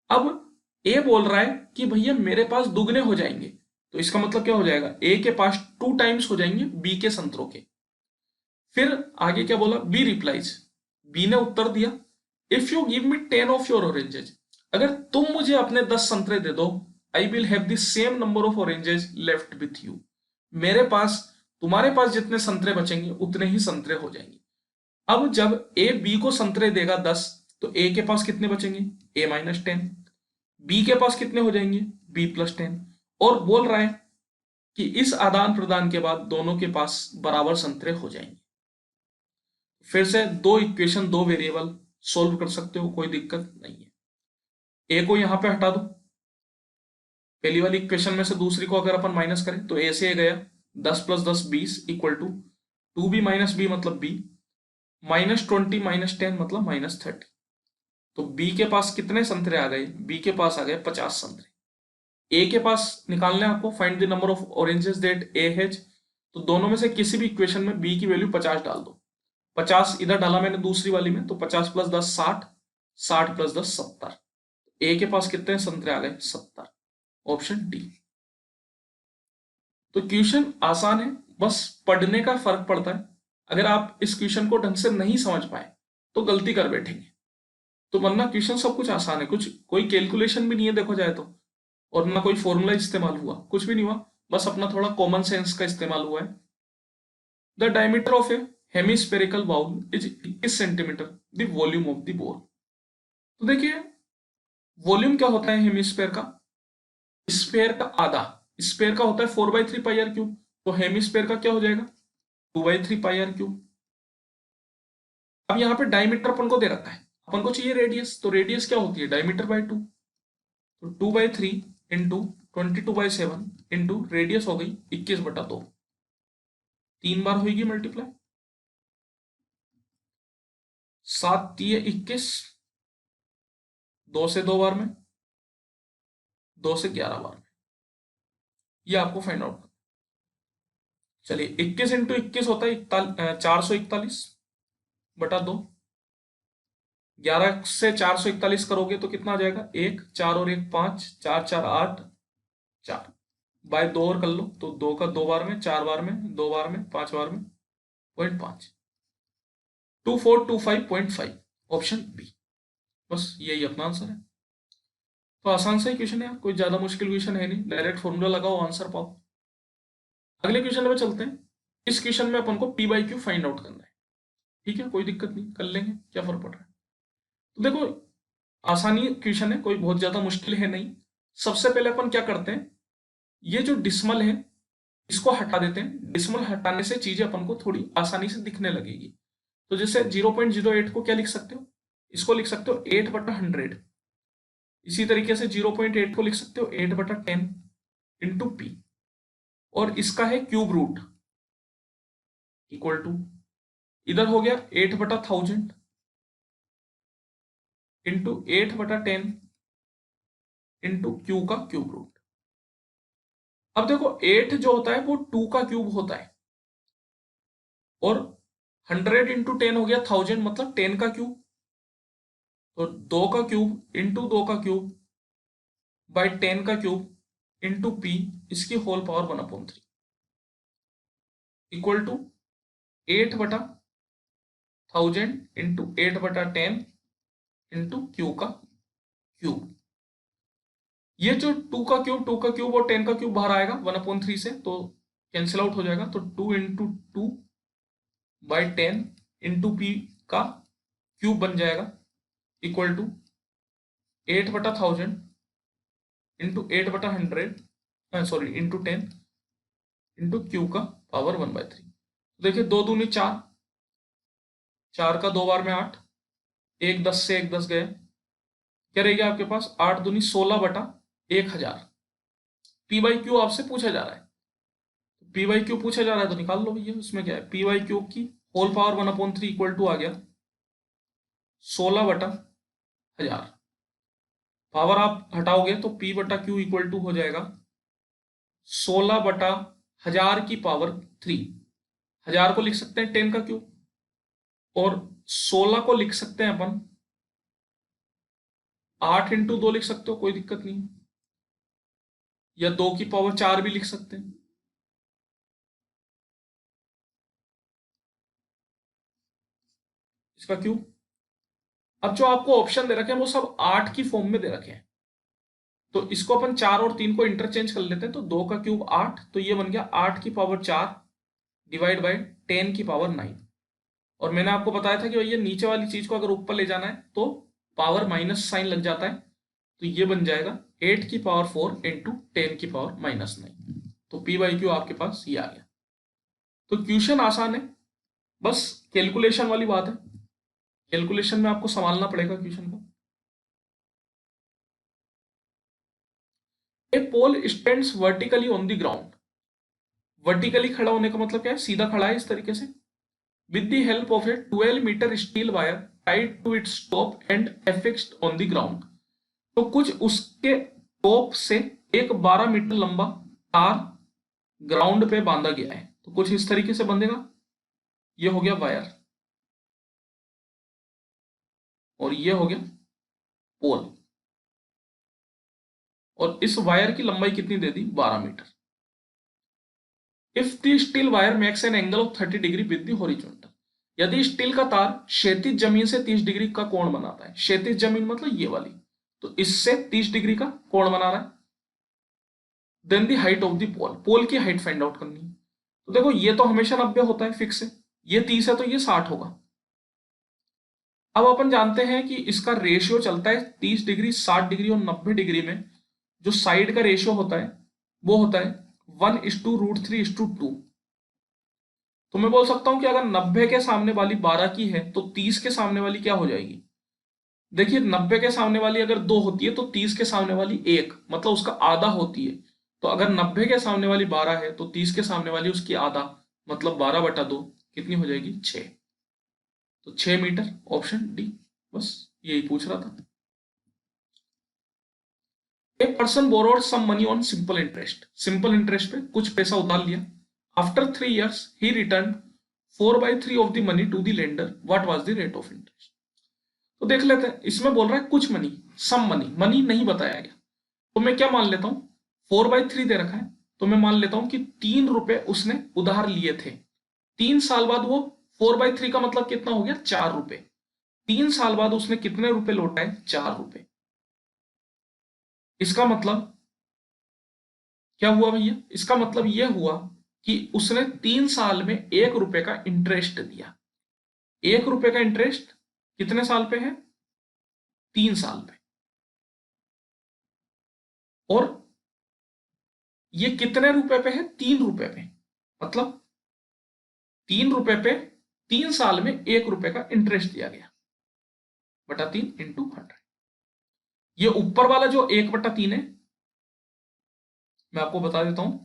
अब ए बोल रहा है कि भैया मेरे पास दुगने हो जाएंगे, तो इसका मतलब क्या हो जाएगा? ए के पास 2 टाइम्स हो जाएंगे बी के संतरों के। फिर आगे क्या बोला? बी रिप्लाइज, बी ने उत्तर दिया if you give me 10 of your oranges, अगर तुम मुझे अपने 10 संतरे दे दो, I will have the same number of oranges left with you, मेरे पास तुम्हारे पास जितने संतरे बचेंगे उतने ही संतरे हो जाएंगे। अब जब ए बी को संतरे देगा 10 तो ए के पास कितने बचेंगे? ए माइनस 10। बी के पास कितने हो जाएंगे? B plus 10। और बोल रहा है कि इस आदान प्रदान के बाद दोनों के पास बराबर संतरे हो जाएंगे। फिर से दो इक्वेशन, दो वेरिएबल सोल्व कर सकते हो, कोई दिक्कत नहीं है। ए को यहां पे हटा दो, पहली वाली इक्वेशन में से दूसरी को अगर अपन माइनस करें तो ए से ए गया, 10 plus 10 20 equal to 2b minus B मतलब b, माइनस 20 माइनस 10 मतलब माइनस 30। तो बी के पास कितने संतरे आ गए? बी के पास आ गए 50 संतरे। ए के पास निकालना है आपको, find the number of oranges that A has. तो दोनों में से किसी भी इक्वेशन में बी की वैल्यू 50 डाल दो। 50 इधर डाला मैंने दूसरी वाली में, तो 50 प्लस 10 60, 60 प्लस 10 70। ए के पास कितने संतरे आ गए? 70। Option D. तो क्वेश्चन आसान है, बस पढ़ने का फर्क पड़ता है। अगर आप इस क्वेश्चन को ढंग से नहीं समझ पाए तो गलती कर बैठेंगे। तो वरना क्वेश्चन सब कुछ आसान है, कुछ कोई कैलकुलेशन भी नहीं है देखो जाए तो, और ना कोई फॉर्मूला इस्तेमाल हुआ, कुछ भी नहीं हुआ, बस अपना थोड़ा कॉमन सेंस का इस्तेमाल हुआ है। The diameter of a hemispherical bowl is 21 centimetre, the volume of the bowl. तो देखिए वॉल्यूम क्या होता है हेमिस्फेयर का? स्फेयर का आधा, स्फेयर का होता है 4/3 पाई आर क्यूब, तो हेमिस्फेयर का क्या हो जाएगा? 2/3 पाई आर क्यूब। अब यहाँ पे डायमीटर अपन को दे रखा है, अपन को चाहिए रेडियस, तो रेडियस क्या होती है? Diameter by 2। तो 2/3 इंटू 22/7 इंटू रेडियस हो गई 21/2, 3 बार होगी मल्टीप्लाई, 7 3 21, 2 से 2 बार में, 2 से 11 बार में, ये आपको फाइंड आउट। चलिए 21 इंटू 21 होता है 441/2, 11 से 441 करोगे तो कितना आ जाएगा? 1 4 और 1 5, 4 4 8, 4 बाय 2 और कर लो तो 2 का 2 बार में, 4 बार में, 2 बार में, 5 बार में, 0.5, 2425.5, ऑप्शन बी। बस यही अपना आंसर है। तो आसान सा ही क्वेश्चन है, कोई ज्यादा मुश्किल क्वेश्चन है नहीं, डायरेक्ट फॉर्मूला लगाओ आंसर पाओ। अगले क्वेश्चन में चलते हैं। इस क्वेश्चन में अपन को P by Q find out करना है। ठीक है, कोई दिक्कत नहीं, कर लेंगे, क्या फर्क पड़ रहा है। तो देखो आसानी क्वेश्चन है, कोई बहुत ज्यादा मुश्किल है नहीं। सबसे पहले अपन क्या करते हैं, ये जो डिसमल है इसको हटा देते हैं। डिसमल हटाने से चीजें अपन को थोड़ी आसानी से दिखने लगेगी। तो जैसे 0.08 को क्या लिख सकते हो? इसको लिख सकते हो 8/100। इसी तरीके से 0.8 को लिख सकते हो 8/10 इंटू पी, और इसका है क्यूब रूट इक्वल टू, इधर हो गया 8/1000 इंटू 8/10 इंटू क्यू का क्यूब रूट। अब देखो 8 जो होता है वो 2 का क्यूब होता है, और 100 इंटू 10 हो गया 1000 मतलब 10 का क्यूब, तो 2 का क्यूब इंटू 2 का क्यूब बाय 10 का क्यूब इंटू पी इसकी whole power 1/3 equal to 8/1000 into 8/10 into Q का क्यूब। ये जो 2 का क्यूब और 10 का क्यूब बाहर आएगा 1/3 से, तो कैंसिल आउट हो जाएगा। तो 2 × 2/10 इंटू पी का क्यूब बन जाएगा equal to 8/1000 into 8/100 sorry into 10 into Q का पावर 1/3। देखिए 2 दूनी 4, 4 का 2 बार में 8, 1 10 से 1 10 गए, क्या रहेगा आपके पास 8 दूनी 16/1000। पी बाई क्यू आपसे पूछा जा रहा है, पी बाई क्यू पूछा जा रहा है तो निकाल लो भैया, उसमें क्या है, पी बाई क्यू की होल पावर 1/3 इक्वल टू आ गया 16/1000। पावर आप हटाओगे तो पी बटा क्यू इक्वल टू हो जाएगा 16/1000 की पावर 3। 1000 को लिख सकते हैं 10 का क्यूब, और 16 को लिख सकते हैं अपन 8 × 2 लिख सकते हो, कोई दिक्कत नहीं, या 2 की पावर 4 भी लिख सकते हैं। इसका क्यूब। अब जो आपको ऑप्शन दे रखे हैं वो सब 8 की फॉर्म में दे रखे हैं, तो इसको अपन 4 और 3 को इंटरचेंज कर लेते हैं। तो 2 का क्यूब 8, तो ये बन गया 8 की पावर 4 डिवाइड बाई 10 की पावर 9। और मैंने आपको बताया था कि भैया नीचे वाली चीज को अगर ऊपर ले जाना है तो पावर माइनस साइन लग जाता है, तो ये बन जाएगा 8 की पावर 4 इंटू 10 की पावर -9। तो पी बाई क्यू आपके पास ये आ गया। तो क्वेश्चन आसान है, बस कैलकुलेशन वाली बात है, कैलकुलेशन में आपको संभालना पड़ेगा क्वेश्चन को। A pole stands vertically on the ground. Vertically खड़ा होने का मतलब क्या है, सीधा खड़ा है इस तरीके से, with the help of a 12-meter steel wire tied to its top and affixed on the ground। तो कुछ उसके टॉप से एक 12 मीटर लंबा तार ग्राउंड पे बांधा गया है, तो कुछ इस तरीके से बंधेगा। ये हो गया वायर और ये हो गया पोल, और इस वायर की लंबाई कितनी दे दी 12 metre. If the steel wire makes an angle of 30 degree with the horizontal. यदि स्टील का तार क्षैतिज जमीन से 30 डिग्री का कोण बनाता है, क्षैतिज जमीन मतलब ये वाली, तो इससे 30 डिग्री का कोण बना रहा है, then the height of the pole, pole की हाइट फाइंड आउट करनी है। तो देखो ये तो हमेशा 90 होता है फिक्स है, ये 30 है तो ये 60 होगा। अब अपन जानते हैं कि इसका रेशियो चलता है 30 डिग्री, 60 डिग्री और 90 डिग्री में जो साइड का रेशियो होता है वो होता है 1:√3:2। तो मैं बोल सकता हूं कि अगर 90 के सामने वाली 12 की है तो 30 के सामने वाली क्या हो जाएगी। देखिए 90 के सामने वाली अगर 2 होती है तो 30 के सामने वाली 1, मतलब उसका आधा होती है। तो अगर 90 के सामने वाली 12 है तो 30 के सामने वाली उसकी आधा, मतलब 12/2 कितनी हो जाएगी 6। तो 6 मीटर, ऑप्शन डी। बस यही पूछ रहा था। A person borrowed some money on simple interest. Simple interest पे कुछ पैसा उधार लिया। After 3 years he return 4/3 of the money to the lender, what was the rate of interest. तो देख लेते हैं, इसमें बोल रहा है कुछ मनी, सम मनी, मनी नहीं बताया गया, तो मैं क्या मान लेता हूं 4/3 दे रखा है, तो मैं मान लेता हूं कि 3 रुपए उसने उधार लिए थे। 3 साल बाद वो 4/3 का मतलब कितना हो गया 4 रुपए। 3 साल बाद उसने कितने रुपए लौटाए 4 रुपए। इसका मतलब क्या हुआ भैया, इसका मतलब यह हुआ कि उसने 3 साल में 1 रुपए का इंटरेस्ट दिया। 1 रुपए का इंटरेस्ट कितने साल पे है 3 साल पे, और ये कितने रुपए पे है 3 रुपए पे, मतलब 3 रुपए पे 3 साल में 1 रुपए का इंटरेस्ट दिया गया, बटा 3 इंटू 100। ये ऊपर वाला जो 1/3 है मैं आपको बता देता हूं,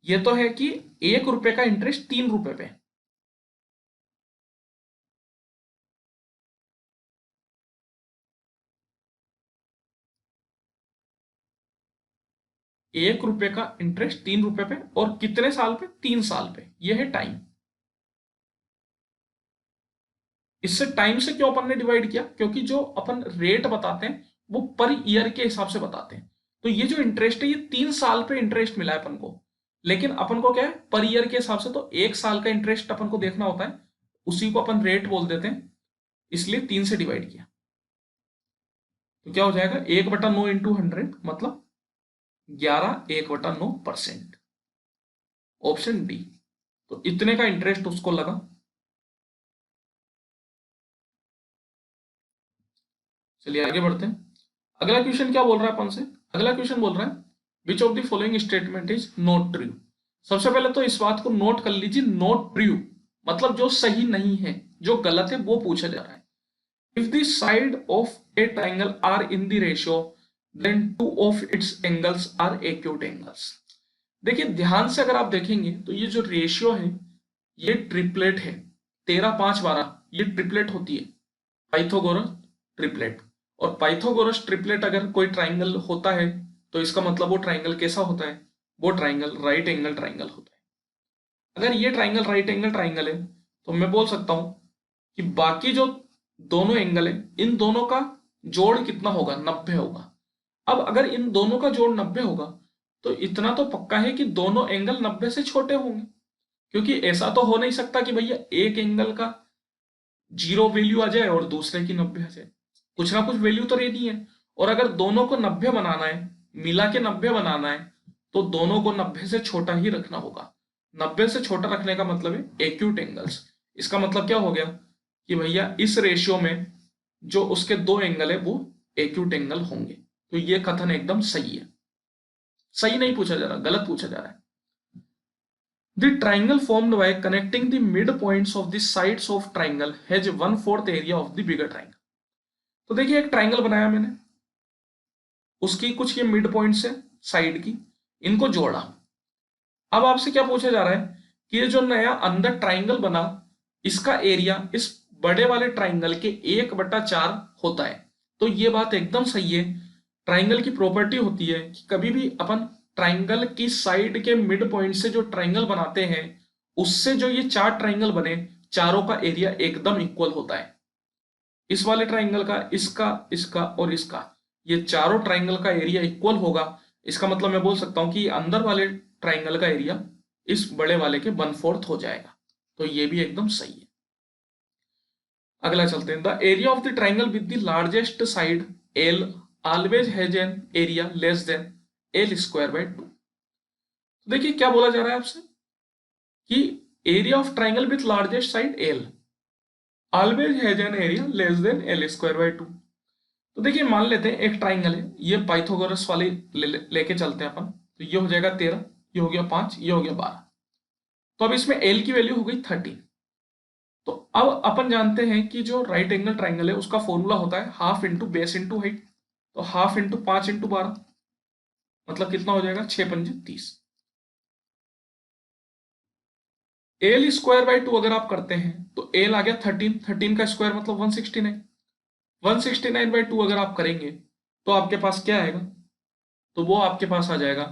ये तो है कि 1 रुपए का इंटरेस्ट 3 रुपए पे, 1 रुपए का इंटरेस्ट 3 रुपए पे, और कितने साल पे 3 साल पे, ये है टाइम। इससे टाइम से क्यों अपन ने डिवाइड किया, क्योंकि जो अपन रेट बताते हैं वो पर ईयर के हिसाब से बताते हैं। तो ये जो इंटरेस्ट है ये 3 साल पे इंटरेस्ट मिला है अपन को, लेकिन अपन को क्या है पर ईयर के हिसाब से तो 1 साल का इंटरेस्ट अपन को देखना होता है, उसी को अपन रेट बोल देते हैं, इसलिए 3 से डिवाइड किया। तो क्या हो जाएगा 1/9 × 100 मतलब 11 1/9%, ऑप्शन डी। तो इतने का इंटरेस्ट उसको लगा। चलिए आगे बढ़ते हैं। अगला क्वेश्चन क्या बोल रहा है अपन से, अगला क्वेश्चन बोल रहा है which of the following statement is not true. सबसे पहले तो इस बात को नोट कर लीजिए, नॉट ट्रू मतलब जो सही नहीं है, जो गलत है वो पूछा जा रहा है। If the side of a triangle are in the ratio then two of its angles are acute angles. देखिए ध्यान से अगर आप देखेंगे तो ये जो रेशियो है ये ट्रिपलेट है, 13 5 12 ये ट्रिपलेट होती है, पाइथागोरस ट्रिपलेट। और पाइथागोरस ट्रिपलेट अगर कोई ट्राइंगल होता है तो इसका मतलब वो ट्राइंगल कैसा होता है, वो ट्राइंगल राइट एंगल ट्राइंगल होता है। अगर ये ट्राइंगल राइट एंगल ट्राइंगल है तो मैं बोल सकता हूं कि बाकी जो दोनों एंगल है इन दोनों का जोड़ कितना होगा, 90 होगा। अब अगर इन दोनों का जोड़ 90 होगा तो इतना तो पक्का है कि दोनों एंगल 90 से छोटे होंगे, क्योंकि ऐसा तो हो नहीं सकता कि भैया एक एंगल का 0 वैल्यू आ जाए और दूसरे की 90 आ जाए, कुछ ना कुछ वैल्यू तो रहनी है। और अगर दोनों को 90 बनाना है, मिला के 90 बनाना है, तो दोनों को 90 से छोटा ही रखना होगा। 90 से छोटा रखने का मतलब है एक्यूट एंगल्स। इसका मतलब क्या हो गया कि भैया इस रेशियो में जो उसके दो एंगल है वो एक्यूट एंगल होंगे। तो ये कथन एकदम सही है, सही नहीं पूछा जा रहा, गलत पूछा जा रहा है। The triangle formed by connecting the midpoints of the sides of triangle has 1/4 area of the bigger triangle। तो देखिए एक ट्राइंगल बनाया मैंने, उसकी कुछ ये मिड पॉइंट्स है साइड की, इनको जोड़ा। अब आपसे क्या पूछा जा रहा है कि ये जो नया अंदर ट्राइंगल बना इसका एरिया इस बड़े वाले ट्राइंगल के 1/4 होता है। तो ये बात एकदम सही है। ट्राइंगल की प्रॉपर्टी होती है कि कभी भी अपन ट्राइंगल की साइड के मिड पॉइंट से जो ट्राइंगल बनाते हैं उससे जो ये 4 ट्राइंगल बने चारों का एरिया एकदम इक्वल होता है। इस वाले ट्राइंगल का, इसका, इसका और इसका, ये चारों ट्राइंगल का एरिया इक्वल होगा। इसका मतलब मैं बोल सकता हूं कि अंदर वाले ट्राइंगल का एरिया इस बड़े वाले के 1/4 हो जाएगा। तो ये भी एकदम सही है। अगला चलते हैं, the area of the triangle with the largest side L always has an area less than L²/2। देखिए क्या बोला जा रहा है आपसे कि area of triangle with largest side L always has an area less than L²/2। तो देखिए मान लेते हैं एक ट्राइंगल है, ये पाइथागोरस वाली लेके चलते हैं अपन। तो ये हो जाएगा 13, ये हो गया 5, ये हो गया 12। तो अब इसमें एल की वैल्यू हो गई 13। तो अब अपन जानते हैं कि जो राइट एंगल ट्राइंगल है उसका फॉर्मूला होता है half into base into height. तो हाफ इंटू 5 इंटू 12 मतलब कितना हो जाएगा, 6×5 = 30। L²/2 अगर आप करते हैं तो एल आ गया 13, 13 का स्क्वायर मतलब 169। 169/2 अगर आप करेंगे तो आपके पास क्या आएगा, तो वो आपके पास आ जाएगा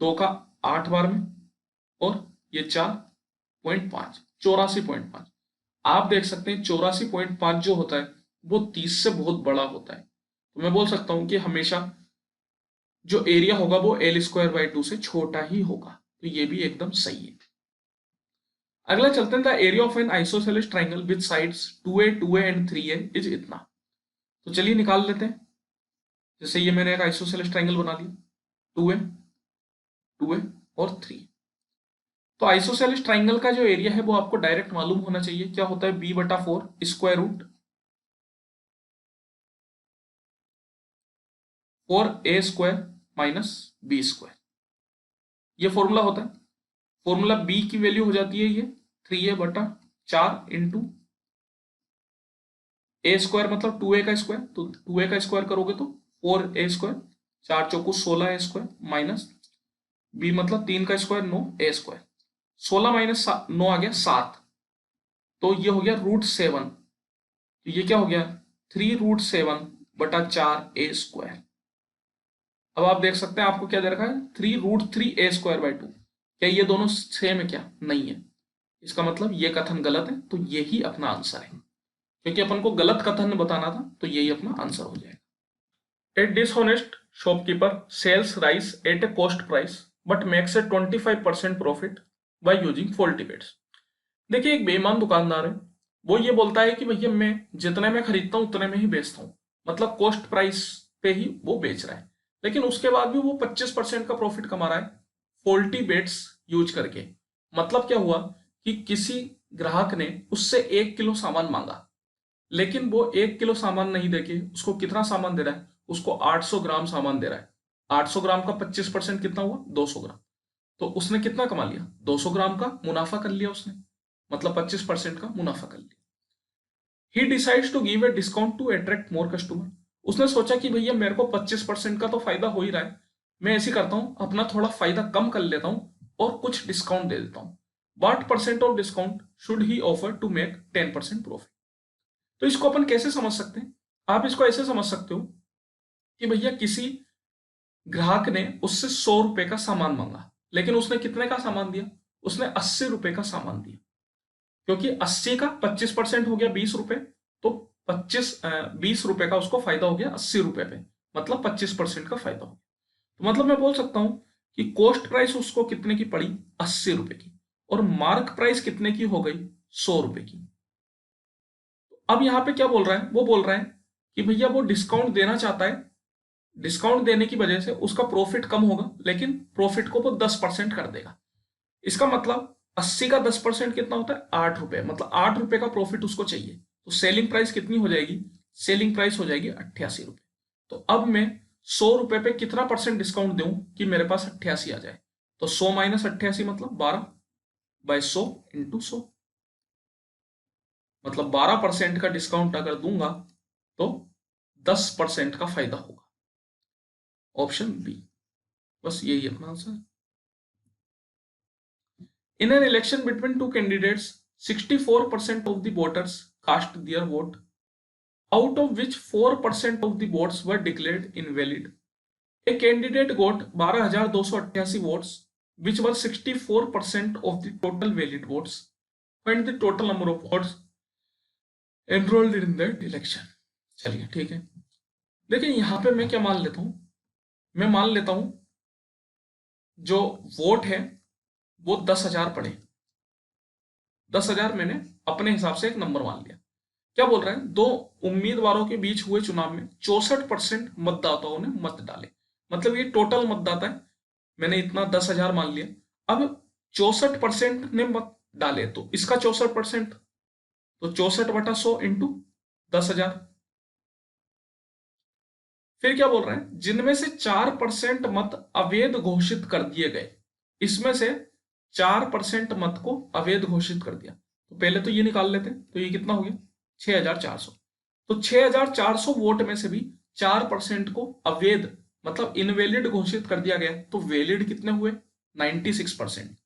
2 का 8 बार में और ये 4.5, 84.5। आप देख सकते हैं 84.5 जो होता है वो 30 से बहुत बड़ा होता है। तो मैं बोल सकता हूं कि हमेशा जो एरिया होगा वो L²/2 से छोटा ही होगा। तो ये भी एकदम सही है। अगला चलते हैं, the area of N isosceles triangle with sides 2a 2a and 3a is इतना। तो चलिए निकाल लेते हैं। जैसे ये मैंने एक आइसोसेलेस ट्राइंगल बना दिया, 2a 2a और 3। तो आइसोसेलेस ट्राइंगल का जो एरिया है वो आपको डायरेक्ट मालूम होना चाहिए, क्या होता है b/4 square root 4a² minus b²। ये फॉर्मूला होता है। फॉर्मूला b की वैल्यू हो जाती है ये 3a/4 इंटू a² मतलब 2a का स्क्वायर। तो 2a का स्क्वायर करोगे तो 4a², 4 चौको 16a² माइनस b मतलब 3 का स्क्वायर 9a²। 16 माइनस 9 आ गया 7। तो ये हो गया √7। तो ये क्या हो गया 3√7/4a²। अब आप देख सकते हैं आपको क्या दे रखा है 3√3a²/2। क्या ये दोनों सेम है, क्या नहीं है। इसका मतलब ये कथन गलत है, तो यही अपना आंसर है। क्योंकि अपन को गलत कथन बताना था तो यही अपना आंसर हो जाएगा। A dishonest shopkeeper sells rice at a cost price but makes a 25% profit by using faulty bits. देखिए, एक बेईमान दुकानदार है, वो ये बोलता है कि भैया मैं जितने में खरीदता हूं उतने में ही बेचता हूं, मतलब कॉस्ट प्राइस पे ही वो बेच रहा है, लेकिन उसके बाद भी वो 25% का प्रॉफिट कमा रहा है फॉल्टी बेट्स यूज करके। मतलब क्या हुआ कि किसी ग्राहक ने उससे 1 किलो सामान मांगा, लेकिन वो 1 किलो सामान नहीं देके उसको कितना सामान दे रहा है, उसको 800 ग्राम सामान दे रहा है। 800 ग्राम का 25% कितना हुआ, 200 ग्राम। तो उसने कितना कमा लिया, 200 ग्राम का मुनाफा कर लिया उसने, मतलब 25% का मुनाफा कर लिया। He decides to give a discount to attract more customer. उसने सोचा कि भैया मेरे को 25% का तो फायदा हो ही रहा है, मैं ऐसे करता हूं अपना थोड़ा फायदा कम कर लेता हूं और कुछ डिस्काउंट दे देता हूं। What percent of discount should he offer to make 10% profit. तो इसको अपन कैसे समझ सकते हैं, आप इसको ऐसे समझ सकते हो कि भैया किसी ग्राहक ने उससे 100 रुपए का सामान मांगा, लेकिन उसने कितने का सामान दिया, उसने 80 रुपए का सामान दिया, क्योंकि 80 का 25% हो गया 20 रुपए, तो 20 रुपए का उसको फायदा हो गया 80 रुपए पे, मतलब 25% का फायदा हो गया। तो मतलब मैं बोल सकता हूं कि कॉस्ट प्राइस उसको कितने की पड़ी, 80 रुपए की, और मार्क प्राइस कितने की हो गई, 100 रुपए की। अब यहां पे क्या बोल रहा है, वो बोल रहा है कि भैया वो डिस्काउंट देना चाहता है, डिस्काउंट देने की वजह से उसका प्रॉफिट कम होगा, लेकिन प्रॉफिट को वो 10% कर देगा। इसका मतलब 80 का 10% कितना होता है, 8 रुपए, मतलब 8 रुपए का प्रॉफिट उसको चाहिए। तो सेलिंग प्राइस कितनी हो जाएगी, सेलिंग प्राइस हो जाएगी 88 रुपए। तो अब मैं 100 रुपए पे कितना परसेंट डिस्काउंट दूं कि मेरे पास 88 आ जाए, तो 100 माइनस 88 मतलब 12/100 इंटू 100, मतलब 12% का डिस्काउंट अगर दूंगा तो 10% का फायदा होगा। ऑप्शन बी, बस यही अपना answer. In an election between two candidates 64% of the voters cast their vote, out of which 4% of the votes were declared invalid. A candidate got 12,288 votes, which were 64% of the total valid votes. Find the total number of votes enrolled in that election. चलिए ठीक है, देखिए यहां पे मैं क्या मान लेता हूं, मैं मान लेता हूं जो वोट है वो 10,000 पड़े। 10,000 मैंने अपने हिसाब से एक नंबर मान लिया। क्या बोल रहे हैं, दो उम्मीदवारों के बीच हुए चुनाव में 64% मतदाताओं ने मत डाले, मतलब ये टोटल मतदाता है, मैंने इतना 10,000 मान लिया। अब 64% ने मत डाले, तो इसका 64%, तो 64/100 इंटू 10,000। फिर क्या बोल रहे हैं, जिनमें से 4% मत अवैध घोषित कर दिए गए, इसमें से 4% मत को अवैध घोषित कर दिया, तो पहले तो ये निकाल लेते हैं, तो ये कितना हो गया 6,400। तो 6,400 वोट में से भी 4% को अवैध मतलब इनवैलिड घोषित कर दिया गया, तो वैलिड कितने हुए 96%,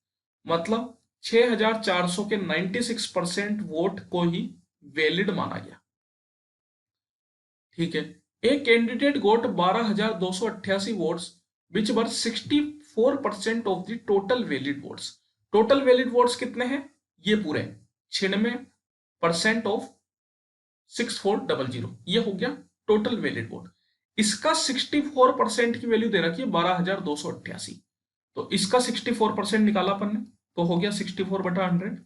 मतलब 6,400 के 96% वोट को ही वैलिड माना गया। ठीक है, एक candidate got 12,288 votes which were 64% of the total valid votes. Total valid votes कितने हैं, ये पूरे 96% ऑफ 6400, ये हो गया टोटल वैलिड वोट। इसका 64% की वैल्यू दे रखी है 12,288, तो इसका 64% निकाला अपन ने, तो हो गया 64/100,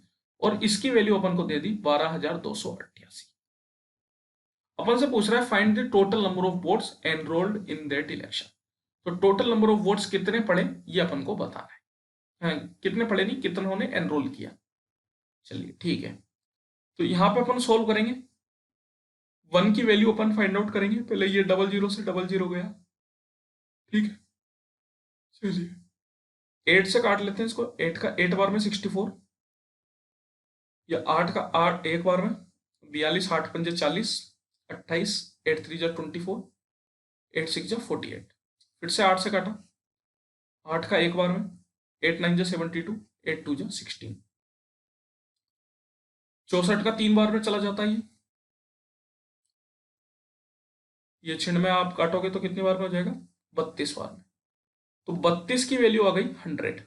और इसकी वैल्यू अपन को दे दी 12,288। अपन से पूछ रहा है find the total number of votes enrolled in that election. तो टोटल नंबर ऑफ वोट्स कितने पड़े ये अपन को बताना है, कितने पड़े नहीं, कितनों ने एनरोल किया। चलिए ठीक है, तो यहां पे अपन सोल्व करेंगे, 1 की वैल्यू अपन फाइंड आउट करेंगे, पहले ये 00 से 00 गया, ठीक है। चलिए 8 से काट लेते हैं इसको, 8 का 8 बार में 64, या 8 का 8 एक बार में 42, 8 पंजे 40, 28, 8 3 जा 24, 8 6 जा 48। फिर से 8 से काटा, 8 का एक बार में 8 9 जा 72, 8 2 जा 16, 64 का 3 बार में चला जाता है ये 6 में आप काटोगे तो कितनी बार में हो जाएगा, 32 बार में। तो 32 की वैल्यू आ गई 100,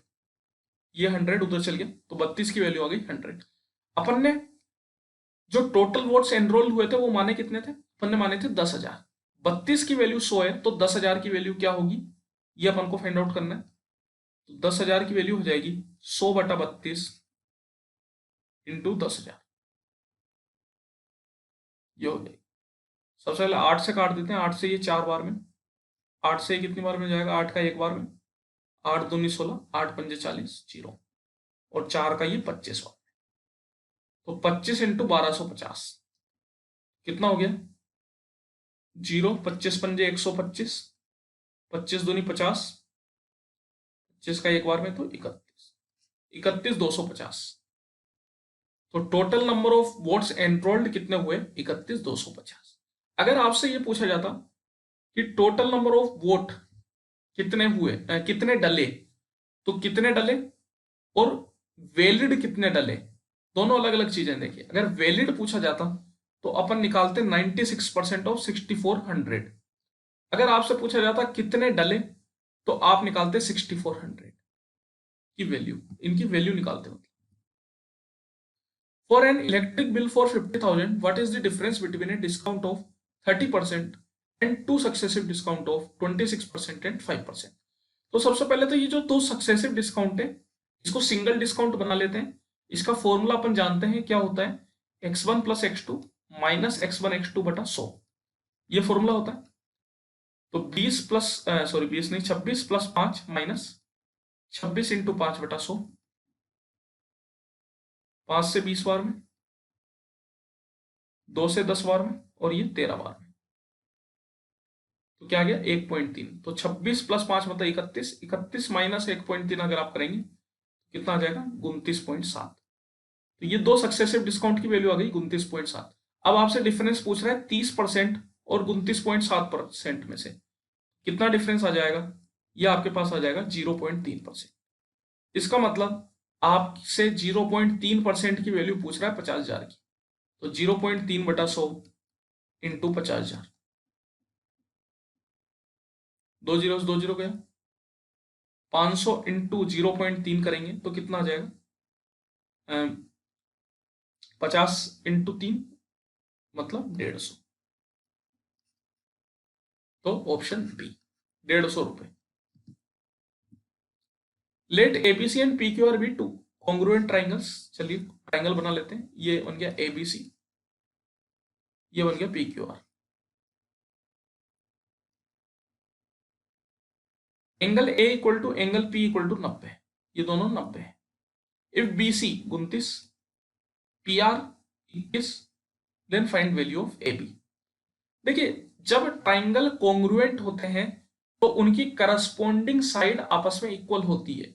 ये 100 उधर चल गया, तो 32 की वैल्यू आ गई 100। अपन ने जो टोटल वोट्स एनरोल हुए थे वो माने कितने थे, अपन ने माने थे 10,000, 32 की वैल्यू 100 है तो 10,000 की वैल्यू क्या होगी, ये अपन को फाइंड आउट करना है। तो 10,000 की वैल्यू हो जाएगी 100/32 इंटू 10,000, ये हो जाएगी। सबसे पहले 8 से काट देते हैं, 8 से ये 4 बार में, 8 से कितनी बार में जाएगा, 8 का एक बार में, 8 दूनी 16, 8 पंजे 40, जीरो, और 4 का ये 25 बार में, तो 25 इंटू 1250 कितना हो गया, जीरो, 25 पंजे 125, 25 दूनी 50, 25 का एक बार में तो 31, 31,250। तो total number of votes enrolled कितने हुए, 31,250। अगर आपसे ये पूछा जाता कि टोटल नंबर ऑफ वोट कितने हुए, कितने डले, तो कितने डले और वैलिड कितने डले, दोनों अलग अलग चीजें। देखिए अगर वैलिड पूछा जाता तो अपन निकालते 96% ऑफ 6400, अगर आपसे पूछा जाता कितने डले तो आप निकालते 6400 की वैल्यू, इनकी वैल्यू निकालते। मतलब for an electric bill for 50,000 what is the difference between a discount of 30% and two successive discount of 26% and 5%। तो सबसे पहले तो ये जो दो सक्सेसिव डिस्काउंट है इसको सिंगल डिस्काउंट बना लेते हैं। इसका फॉर्मूला अपन जानते हैं क्या होता है, x1 plus x2 minus x1 x2 बटा 100, ये फॉर्मूला होता है। तो 20 प्लस 20 नहीं 26 प्लस 5 माइनस 26 इंटू 5 बटा 100, 5 से 20 बार में, 2 से 10 बार में, और ये 13 बार में, तो क्या आ गया 1.3। तो 26 प्लस 5 मतलब 31, 31 माइनस 1.3 अगर आप करेंगे कितना आ जाएगा 29.7। तो ये दो सक्सेसिव डिस्काउंट की वैल्यू आ गई 29.7। अब आपसे डिफरेंस पूछ रहा है 30% और 29.7% में से कितना डिफरेंस आ जाएगा, ये आपके पास आ जाएगा 0.3%। इसका मतलब आपसे 0.3% की वैल्यू पूछ रहा है 50,000 की, तो 0.3/100 इंटू 50,000, 2 जीरो 2 जीरो गया, 500 इंटू 0.3 करेंगे तो कितना आ जाएगा, 50 इंटू 3 मतलब 150, तो ऑप्शन बी 150 रुपए। Let ABC and P Q R be two congruent triangles, चलिए ट्राइंगल बना लेते हैं। ये बन गया एबीसी, ये बन गया P Q R. Angle A equal to angle P equal to 90, ये दोनों 90 है। If B C 29, P R 21, then find value of A B. देखिए जब ट्राइंगल कॉन्ग्रुएंट होते हैं तो उनकी करस्पॉन्डिंग साइड आपस में इक्वल होती है।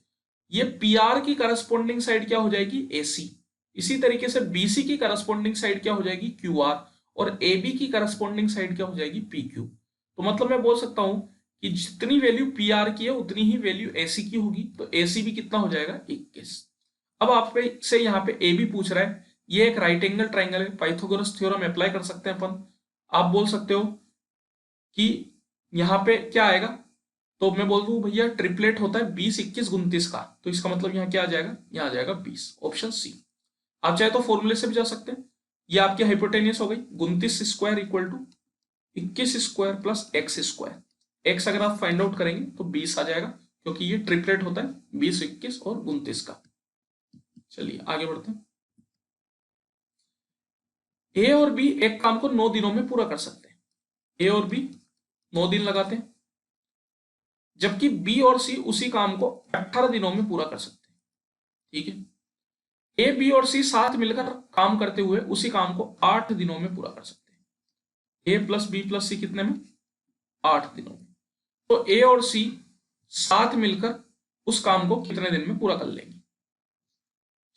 ये पी आर की करस्पॉन्डिंग साइड क्या हो जाएगी ए सी, इसी तरीके से बीसी की करस्पॉन्डिंग साइड क्या हो जाएगी क्यू आर, और ए बी की करस्पॉन्डिंग साइड क्या हो जाएगी पी क्यू। तो मतलब मैं बोल सकता हूं कि जितनी वैल्यू पी आर की है उतनी ही वैल्यू एसी की होगी, तो एसी भी कितना हो जाएगा 21। अब आप से यहाँ पे ए बी पूछ रहा है, ये एक राइट एंगल ट्राइंगल है, पाइथागोरस थ्योरम अप्लाई कर सकते हैं अपन। आप बोल सकते हो कि यहाँ पे क्या आएगा, तो मैं बोल दूं भैया ट्रिपलेट होता है 20 21 29 का, तो इसका मतलब यहाँ क्या आ जाएगा, यहाँ आ जाएगा 20, ऑप्शन सी। आप चाहे तो फॉर्मूले से भी जा सकते हैं। ये आपकी हाइपोटेनियस हो गई 29 square equal to 21 square plus X square, X अगर आप फाइंड आउट करेंगे तो 20 आ जाएगा, क्योंकि ये ट्रिपलेट होता है 20 21 और 29 का। चलिए आगे बढ़ते हैं। ए और बी एक काम को 9 दिनों में पूरा कर सकते हैं, ए और बी 9 दिन लगाते हैं, जबकि बी और सी उसी काम को 18 दिनों में पूरा कर सकते हैं। ठीक है, ए बी और सी साथ मिलकर काम करते हुए उसी काम को 8 दिनों में पूरा कर सकते हैं। ए प्लस बी प्लस सी कितने में, 8 दिनों में। तो ए और सी साथ मिलकर उस काम को कितने दिन में पूरा कर लेंगे।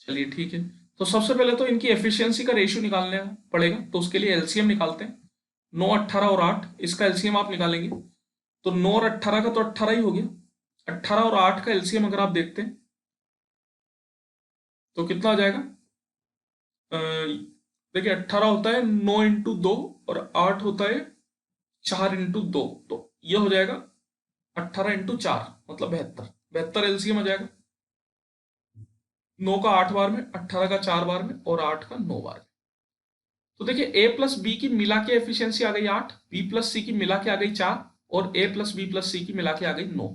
चलिए ठीक है, तो सबसे पहले तो इनकी एफिशिएंसी का रेशियो निकालना पड़ेगा, तो उसके लिए एलसीएम निकालते हैं। 9 18 और 8, इसका एलसीएम आप निकालेंगे तो 9 और 18 का तो 18 ही हो गया, 18 और 8 का एलसीएम अगर आप देखते हैं तो कितना आ जाएगा, देखिए 18 होता है 9 इंटू 2 और 8 होता है 4 इंटू 2, तो ये हो जाएगा 18 इंटू 4 मतलब 72, 72 एलसीएम आ जाएगा। 9 का 8 बार में, 18 का 4 बार में और 8 का 9 बार में। तो देखिए ए प्लस बी की मिला के एफिशिएंसी आ गई 8, बी प्लस सी की मिला के आ गई 4 और ए प्लस बी प्लस सी की मिला के आ गई 9।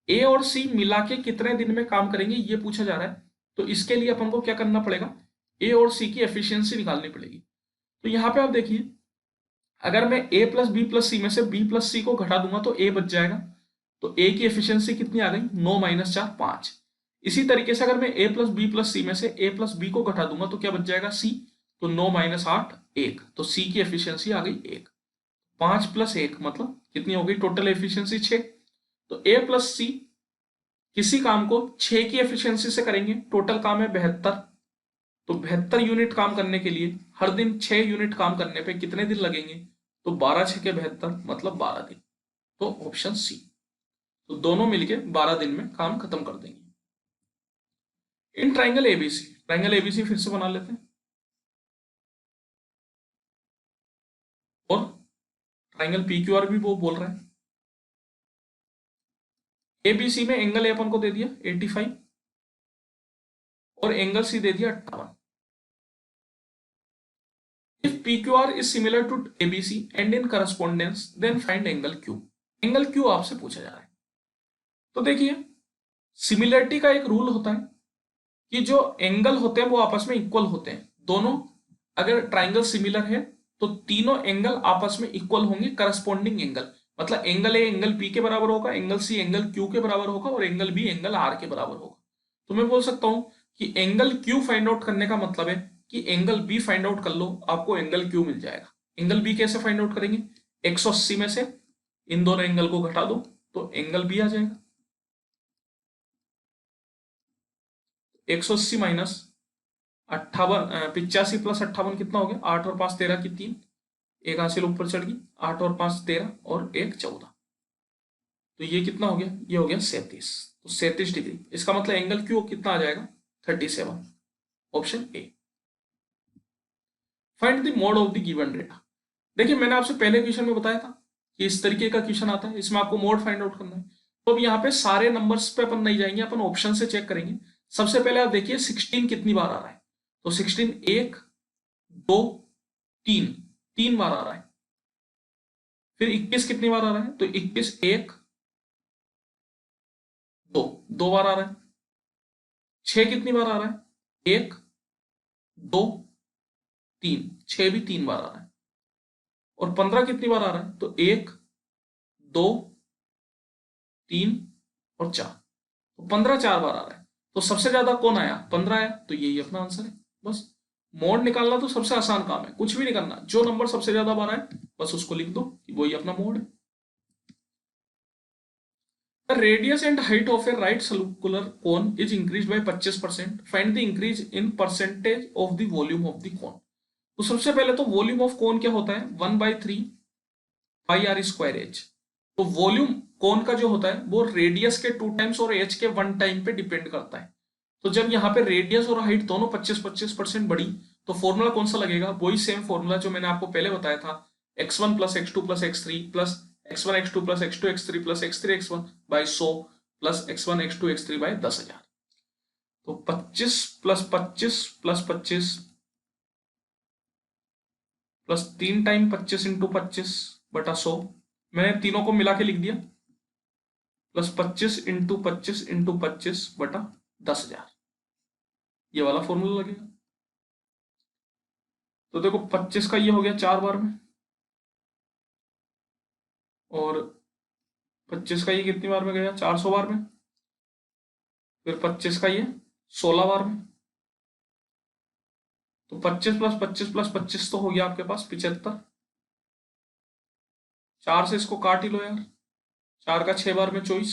ए और सी मिला के कितने दिन में काम करेंगे ये पूछा जा रहा है। तो इसके लिए अपन को क्या करना पड़ेगा, ए और सी की एफिशिएंसी निकालनी पड़ेगी। तो यहाँ पे आप देखिए, अगर मैं ए प्लस बी प्लस सी में से बी प्लस सी को घटा दूंगा तो ए बच जाएगा। तो ए की एफिशिएंसी कितनी आ गई, 9 माइनस 4 5। इसी तरीके से अगर मैं ए प्लस बी प्लस सी में से ए प्लस बी को घटा दूंगा तो क्या बच जाएगा, सी। तो 9 माइनस 8 1, तो सी की एफिशिएंसी आ गई 1। 5 प्लस 1 मतलब कितनी हो गई टोटल एफिशिएंसी 6। तो ए प्लस सी किसी काम को 6 की एफिशिएंसी से करेंगे, टोटल काम है 72। तो 72 यूनिट काम करने के लिए हर दिन 6 यूनिट काम करने पे कितने दिन लगेंगे, तो 12 6 के 72 मतलब 12 दिन। तो ऑप्शन सी। तो दोनों मिलके 12 दिन में काम खत्म कर देंगे। In triangle ABC, triangle ABC फिर से बना लेते हैं। और ट्राइंगल पीक्यूआर भी वो बोल रहे हैं। एबीसी में एंगल ए अपन को दे दिया 85 और एंगल सी दे दिया 58। If PQR is similar to ABC and in correspondence, then find angle Q. Angle Q आपसे पूछा जा रहा है। तो देखिए, सिमिलरिटी का एक रूल होता है कि जो एंगल होते हैं वो आपस में इक्वल होते हैं। दोनों अगर ट्राइंगल सिमिलर है तो तीनों एंगल आपस में इक्वल होंगे, करस्पॉन्डिंग एंगल। मतलब एंगल ए एंगल पी के बराबर होगा, एंगल सी एंगल क्यू के बराबर होगा और एंगल बी एंगल आर के बराबर होगा। तो मैं बोल सकता हूं कि एंगल क्यू फाइंड आउट करने का मतलब है कि एंगल बी फाइंड आउट कर लो, आपको एंगल क्यू मिल जाएगा। एंगल बी कैसे फाइंड आउट करेंगे, 180 में से इन दोनों एंगल को घटा दो तो एंगल बी आ जाएगा। 180 माइनस 58, 85 प्लस 58 कितना हो गया, 8 और 5 13 की 3, एक हासिल ऊपर चढ़ गई, 8 और 5 13 और 1 14। तो ये कितना हो गया, ये हो गया 37। तो 37 डिग्री, इसका मतलब एंगल क्यू कितना आ जाएगा 37। Option A. Find the mode of the given data. देखिए मैंने आपसे पहले क्वेश्चन में बताया था कि इस तरीके का क्वेश्चन आता है, इसमें आपको मोड फाइंड आउट करना है। तो अब यहाँ पे सारे नंबर्स पे अपन नहीं जाएंगे, अपन ऑप्शन से चेक करेंगे। सबसे पहले आप देखिए 16 कितनी बार आ रहा है, तो 16 1 2 3 3 बार आ रहा है। फिर 21 कितनी बार आ रहा है, तो 21 1 2 2 बार आ रहा है। 6 कितनी बार आ रहा है, 1 2 3 6 भी 3 बार आ रहा है। और 15 कितनी बार आ रहा है, तो 1 2 3 और 4, तो 15 4 बार आ रहा है। तो सबसे ज्यादा कौन आया, 15 आया, तो यही अपना आंसर है। बस मोड निकालना तो सबसे आसान काम है, कुछ भी नहीं करना, जो नंबर सबसे ज्यादा बार आए बस उसको लिख दो कि वही अपना मोड है। The radius and height of a right circular cone is increased by 25%. Find the increase in percentage of the volume of the cone. तो सबसे पहले तो वॉल्यूम ऑफ कोन क्या होता है, 1/3 पाई आर स्क्वायर एच। तो वॉल्यूम कोन का जो होता है वो रेडियस के 2 टाइम्स और एच के 1 टाइम पे डिपेंड करता है। तो जब यहाँ पे रेडियस और हाइट दोनों 25-25% बढ़ी तो फॉर्मूला कौन सा लगेगा, वही सेम फॉर्मूला जो मैंने आपको पहले बताया था, x1 plus x2 plus x3 plus x1 x2 plus x2 x3 plus x3 x1 by 100 plus x1 x2 x3 by 10,000। तो 25 plus 25 plus 25 plus 3 time 25 into 25 बटा 100, मैंने तीनों को मिला के लिख दिया, प्लस 25 इंटू 25 इंटू 25 बटा 10,000, ये वाला फॉर्मूला लगेगा। तो देखो 25 का ये हो गया 4 बार में, और 25 का ये कितनी बार में गया, 400 बार में। फिर 25 का ये 16 बार में। तो 25 प्लस 25 प्लस 25 तो हो गया आपके पास 75। 4 से इसको काट ही लो यार, 4 का 6 बार में 24,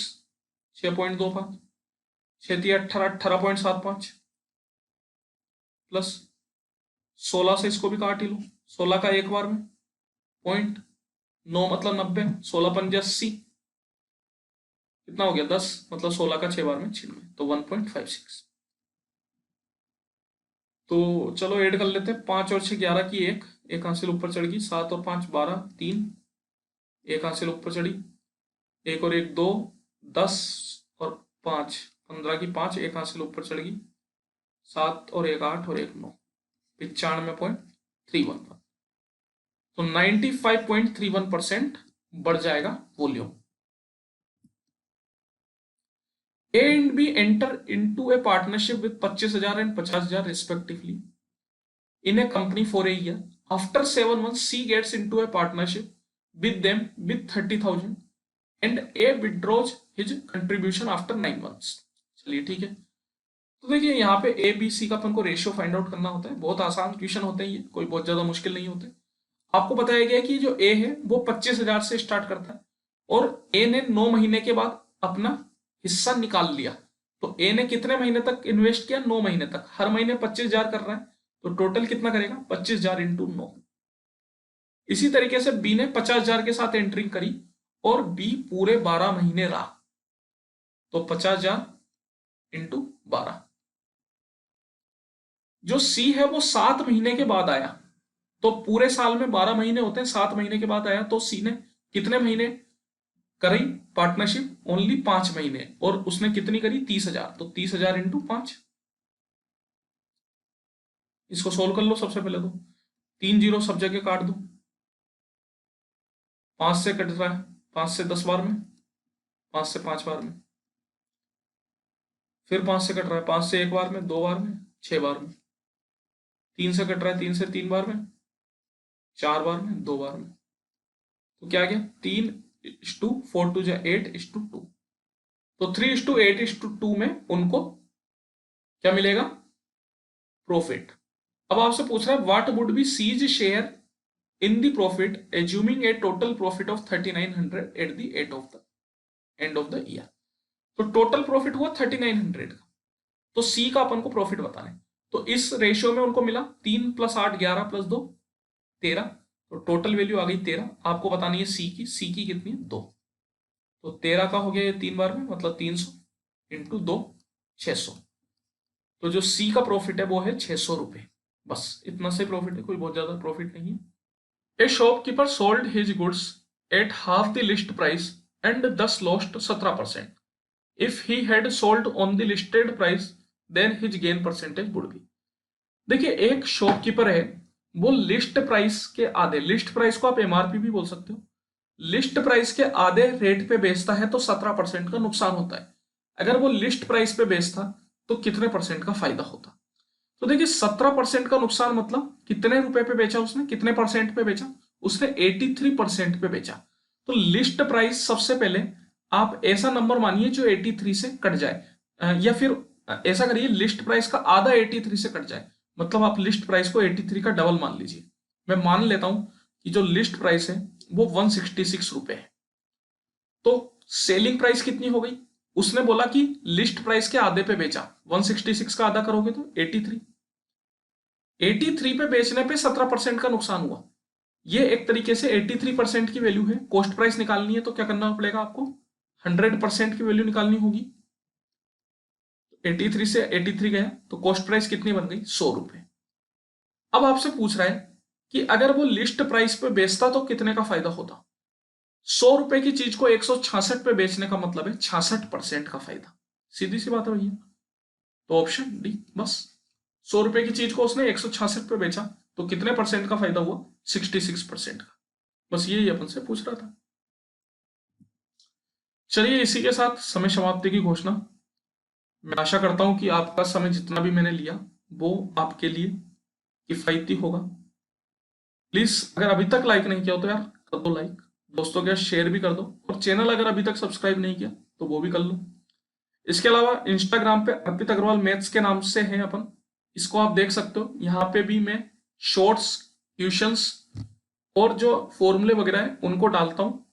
6.25, 6 3 18, 18.75 प्लस 16 से इसको भी काट ही लो, 16 का 1 बार में 0.9 मतलब 90, 16 पंजे 80, कितना हो गया 10, मतलब 16 का 6 बार में 96, तो 1.56। तो चलो ऐड कर लेते हैं, 5 और 6 11 की एक हासिल ऊपर चढ़ गई, 7 और 5 12 3, एक हासिल ऊपर चढ़ी, 1 और 1 2 10 और 5 15 की 5, एक हासिल ऊपर चढ़ गई, 7 और 1 8 और 1 9, 95.315। तो 95.31% बढ़ जाएगा volume. A and B enter into a partnership with 25,000 and 50,000 respectively in a company for a year. After 7 months, C gets into a partnership with them with 30,000 and A withdraws his contribution after 9 months. चलिए ठीक है। तो देखिए यहाँ पे A B C का अपन को ratio find out करना होता है। बहुत आसान क्वेश्चन होते हैं ये, कोई बहुत ज्यादा मुश्किल नहीं होते। आपको बताया गया कि जो A है वो 25,000 से स्टार्ट करता है और A ने 9 महीने के बाद अपना हिस्सा निकाल लिया। तो A ने कितने महीने तक इन्वेस्ट किया? 9 महीने तक। हर महीने 25,000 कर रहा है, तो टोटल कितना करेगा? 25,000 इंटू 9। इसी तरीके से B ने 50,000 के साथ एंट्रिंग करी और B पूरे 12 महीने रहा, तो 50,000 इंटू 12। जो C है वो 7 महीने के बाद आया, तो पूरे साल में 12 महीने होते हैं, 7 महीने के बाद आया, तो C ने कितने महीने करी पार्टनरशिप? ओनली 5 महीने। और उसने कितनी करी? 30,000। तो 30,000 इंटू 5। इसको सोल्व कर लो। सबसे पहले तो 3 जीरो सब जगह काट दो। 5 से कट रहा है, 5 से 10 बार में, 5 से 5 बार में, फिर 5 से कट रहा है, 5 से 1 बार में, 2 बार में, 6 बार में, 3 से कट रहा है, 3 से 3 बार में, 4 बार में, 2 बार में। तो क्या गया? 3:4 2 8:2। तो 3:8:2 में उनको क्या मिलेगा? प्रॉफिट। अब आपसे पूछ रहा है what would be C's share in the profit assuming a total profit of 3900 at the end of the year. तो टोटल प्रॉफिट हुआ 3900 का, तो सी का अपन को प्रॉफिट बताना है। तो इस रेशियो में उनको मिला 3 + 8 11 + 2 13, तो टोटल वैल्यू आ गई 13। आपको बतानी है सी की कितनी है? 2। तो 13 का हो गया ये 3 बार में, मतलब 300 इंटू 2 600। तो जो सी का प्रॉफिट है वो है 600 रुपए। बस इतना से प्रॉफिट है, कोई बहुत ज्यादा प्रॉफिट नहीं है। A shopkeeper sold his goods at half the list price and thus lost 17%। If he had sold on the listed price then his gain percentage would be. देखिए एक शॉपकीपर है, वो लिस्ट प्राइस के आधे, list price को आप MRP भी बोल सकते हो, लिस्ट प्राइस के आधे रेट पे बेचता है तो 17% का नुकसान होता है। अगर वो लिस्ट प्राइस पे बेचता तो कितने परसेंट का फायदा होता? तो देखिए 17% का नुकसान मतलब कितने रुपए पे बेचा उसने, कितने परसेंट पे बेचा? उसने 83% पे बेचा। तो लिस्ट प्राइस सबसे पहले आप ऐसा नंबर मानिए जो 83 से कट जाए, या फिर ऐसा करिए लिस्ट प्राइस का आधा 83 से कट जाए, मतलब आप लिस्ट प्राइस को 83 का डबल मान लीजिए। मैं मान लेता हूं कि जो लिस्ट प्राइस है वो 166 रुपए है, तो सेलिंग प्राइस कितनी हो गई? उसने बोला कि लिस्ट प्राइस के आधे पे बेचा, 166 का आधा करोगे तो 83। 83 पे बेचने पे 17% का नुकसान हुआ। ये एक तरीके से 83% की वैल्यू है। कॉस्ट प्राइस निकालनी है तो क्या करना पड़ेगा आपको? 100% की वैल्यू निकालनी होगी। 83 से 83 गया तो कॉस्ट प्राइस कितनी बन गई? 100 रुपए। अब आपसे पूछ रहा है कि अगर वो लिस्ट प्राइस पे बेचता तो कितने का फायदा होता? 100 रुपए की चीज को 166 पे बेचने का मतलब है 66% का फायदा। सीधी सी बात है भैया। तो ऑप्शन डी। बस 100 रुपए की चीज को उसने 166 पे बेचा तो कितने परसेंट का फायदा हुआ? 66% का। बस यही अपन से पूछ रहा था। चलिए इसी के साथ समय समाप्ति की घोषणा। मैं आशा करता हूं कि आपका समय जितना भी मैंने लिया वो आपके लिए किफायती होगा। प्लीज अगर अभी तक लाइक नहीं किया हो तो यार कर दो लाइक, दोस्तों के साथ शेयर भी कर दो, और चैनल अगर अभी तक सब्सक्राइब नहीं किया तो वो भी कर लो। इसके अलावा इंस्टाग्राम पे अर्पित अग्रवाल मैथ्स के नाम से है अपन, इसको आप देख सकते हो। यहाँ पे भी मैं शॉर्ट्स, ट्यूशंस और जो फॉर्मूले वगैरह है उनको डालता हूँ।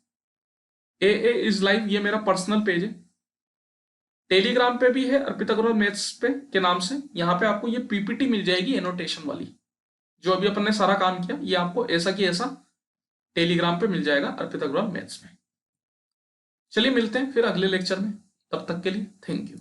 ए इज लाइव ये मेरा पर्सनल पेज है। टेलीग्राम पे भी है अर्पित अग्रवाल मैथ्स पे के नाम से। यहाँ पे आपको ये पीपीटी मिल जाएगी एनोटेशन वाली, जो अभी अपन ने सारा काम किया ये आपको ऐसा कि ऐसा टेलीग्राम पे मिल जाएगा अर्पित अग्रवाल मैथ्स में। चलिए मिलते हैं फिर अगले लेक्चर में, तब तक के लिए थैंक यू।